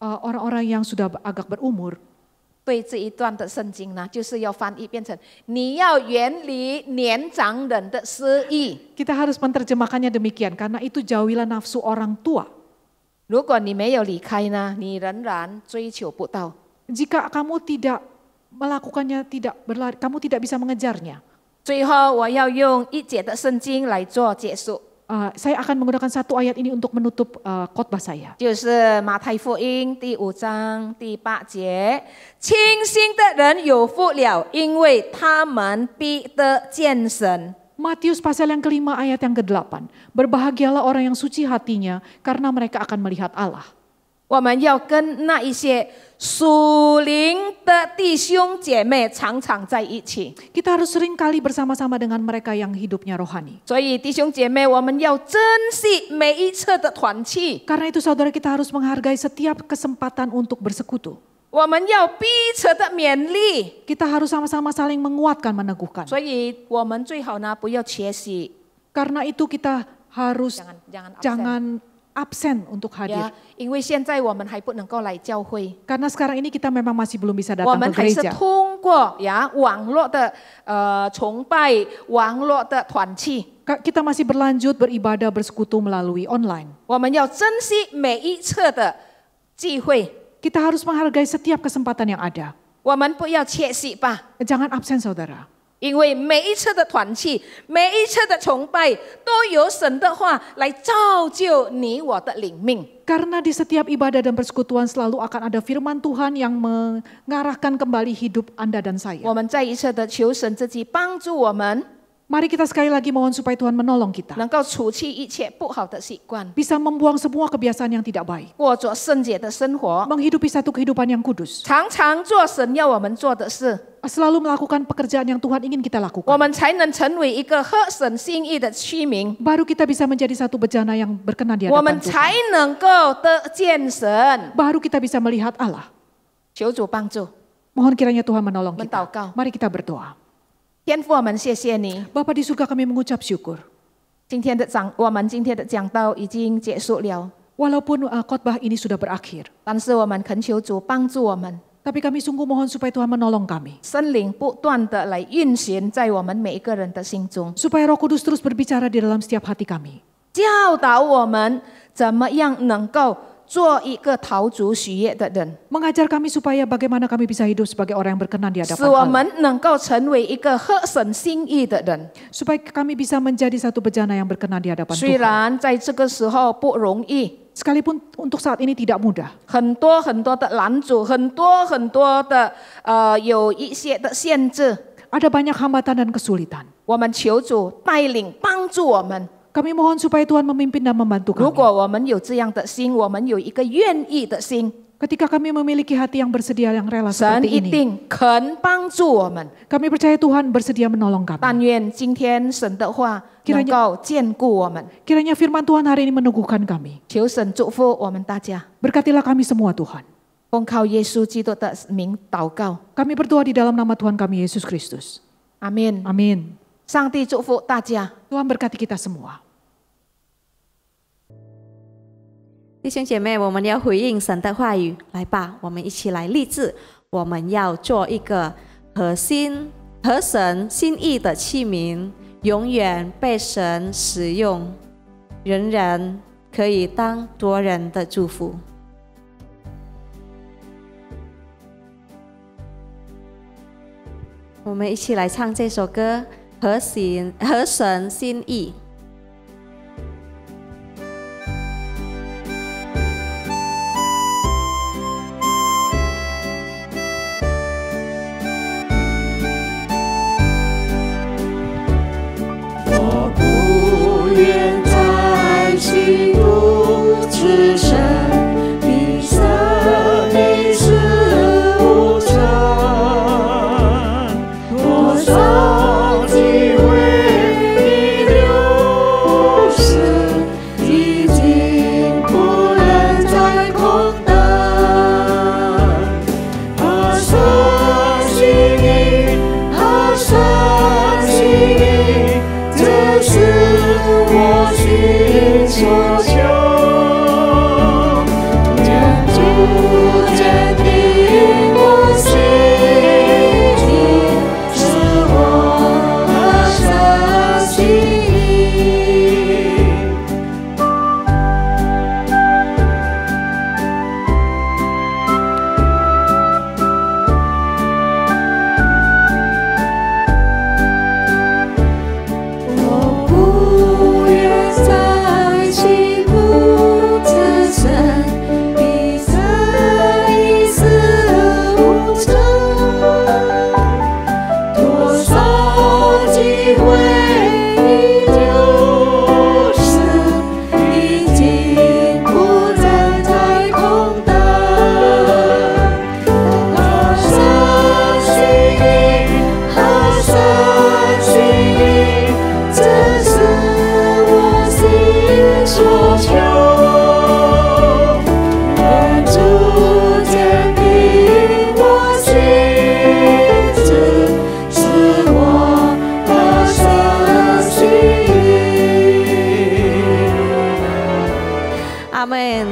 Orang-orang yang sudah agak berumur, 对这一段的圣经呢，就是要翻译变成你要远离年长人的失意。 kita harus menerjemahkannya demikian, karena itu jauhilah nafsu orang tua. 如果你没有离开呢，你仍然追求不到。 Jika kamu tidak melakukannya, tidak berlari, kamu tidak bisa mengejarnya. 最后，我要用一节的圣经来做结束， Saya akan menggunakan satu ayat ini untuk menutup khotbah saya. 就是马太福音第5章第8节：清心的人有福了，因为他们必得见神。 Matius pasal yang kelima ayat yang ke-8. Berbahagialah orang yang suci hatinya, karena mereka akan melihat Allah. 我们要跟那一些属灵的弟兄姐妹常常在一起。 Kita harus sering kali bersama-sama dengan mereka yang hidupnya rohani. 所以弟兄姐妹，我们要珍惜每一次的团契， Karena itu saudara, kita harus menghargai setiap kesempatan untuk bersekutu. 我们要彼此的勉励。 Kita harus sama-sama saling menguatkan, meneguhkan. 所以我们最好呢不要缺席， Karena itu kita harus jangan absen. jangan absen untuk hadir. 呀，因为现在我们还不能够来教会， Karena sekarang ini kita memang masih belum bisa 我 datang 们 ke 还是 gereja. 通过网络的崇拜、网络的团契， Kita masih berlanjut beribadah, bersekutu melalui online. 我们要珍惜每一次的聚会， Kita harus menghargai setiap kesempatan yang ada. 我们不要缺席吧。 Jangan absen saudara. 因为每一次的团契，每一次的崇拜，都有神的话来造就你我的灵命。 Karena di setiap ibadah dan persekutuan selalu akan ada firman Tuhan yang mengarahkan kembali hidup Anda dan 我 saya. 们再一次的求神自己帮助我们， Mari kita sekali lagi mohon supaya Tuhan menolong kita. 能够除去一切不好的习惯， Bisa membuang semua kebiasaan yang tidak baik. 过着圣洁的生活， Menghidupi satu kehidupan yang kudus. 常常做神要我们做的事， Selalu melakukan pekerjaan yang Tuhan ingin kita 我 lakukan. 们才能成为一个合神心意的器皿， Baru kita bisa menjadi satu bejana yang berkenan di 我 hadapan 们 Tuhan. 才能够得见神。 Baru kita bisa melihat Allah. 求主帮助， Mohon kiranya Tuhan menolong 我们祷 kita. 告， Mari kita berdoa. 天父，我们谢谢你。 Bapa di surga, kami mengucap syukur. 我们今天的讲道已经结束了， Walaupun khotbah ini sudah berakhir. 但是我们恳求主帮助我们， Tapi kami sungguh mohon supaya Tuhan menolong kami. 圣灵不断的来运行在我们每一个人的心中， Supaya Roh Kudus terus berbicara di dalam setiap hati kami. 教导我们怎么样能够做一个讨主喜悦的人， Mengajar kami supaya bagaimana kami bisa hidup sebagai orang yang berkenan di 使 hadapan 我 Allah. 们能够成为一个合神心意的人。 Supaya kami bisa menjadi satu bejana yang berkenan di hadapan 虽 Tuhan. 然在这个时候不容易， Sekalipun untuk saat ini tidak mudah. 很多的拦阻，很多的有一些的限制， Ada banyak hambatan dan kesulitan. 我们求主带领帮助我们。 Kami mohon supaya Tuhan memimpin dan membantu 如 kami. 果我们有这样的心，我们有一个愿意的心， Ketika kami memiliki hati yang bersedia, yang rela 神 seperti 一 ini. 定肯帮助我们。 Kami percaya Tuhan bersedia menolong 但 kami. 愿今天神的话 Kiranya- 能够坚固我们， Kiranya firman Tuhan hari ini meneguhkan kami. 求神祝福我们大家。 Berkatilah kami semua Tuhan. 奉靠耶稣基督的名祷告， Kami berdoa di dalam nama Tuhan kami Yesus Kristus. 阿门。 Amin. 上帝祝福大家。 Tuhan berkati kita semua. 弟兄姐妹，我们要回应神的话语，来吧，我们一起来立志，我们要做一个合神心意的器皿，永远被神使用，人人可以当多人的祝福。我们一起来唱这首歌，合神心意。我不愿再欺负自身，你生命是无常，多少机会已流逝，已经不能再空等。合神心意，合神心意，这是我心所求。愿主坚定我心底，是我合神心意。我不愿再欺负自身，一生一世无常，多少机会已流逝，已经不能再空等。合神心意，合神心意，这是我心所求。愿主坚定我心志，是我合神心意。阿门！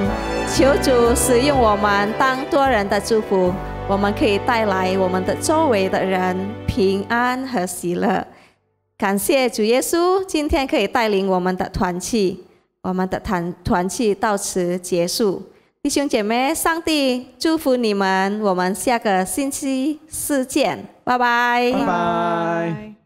求主使用我们当多人的祝福，我们可以带来我们的周围的人平安和喜乐。感谢主耶稣，今天可以带领我们的团契，我们的团契到此结束。弟兄姐妹，上帝祝福你们，我们下个星期四见，拜拜。拜拜。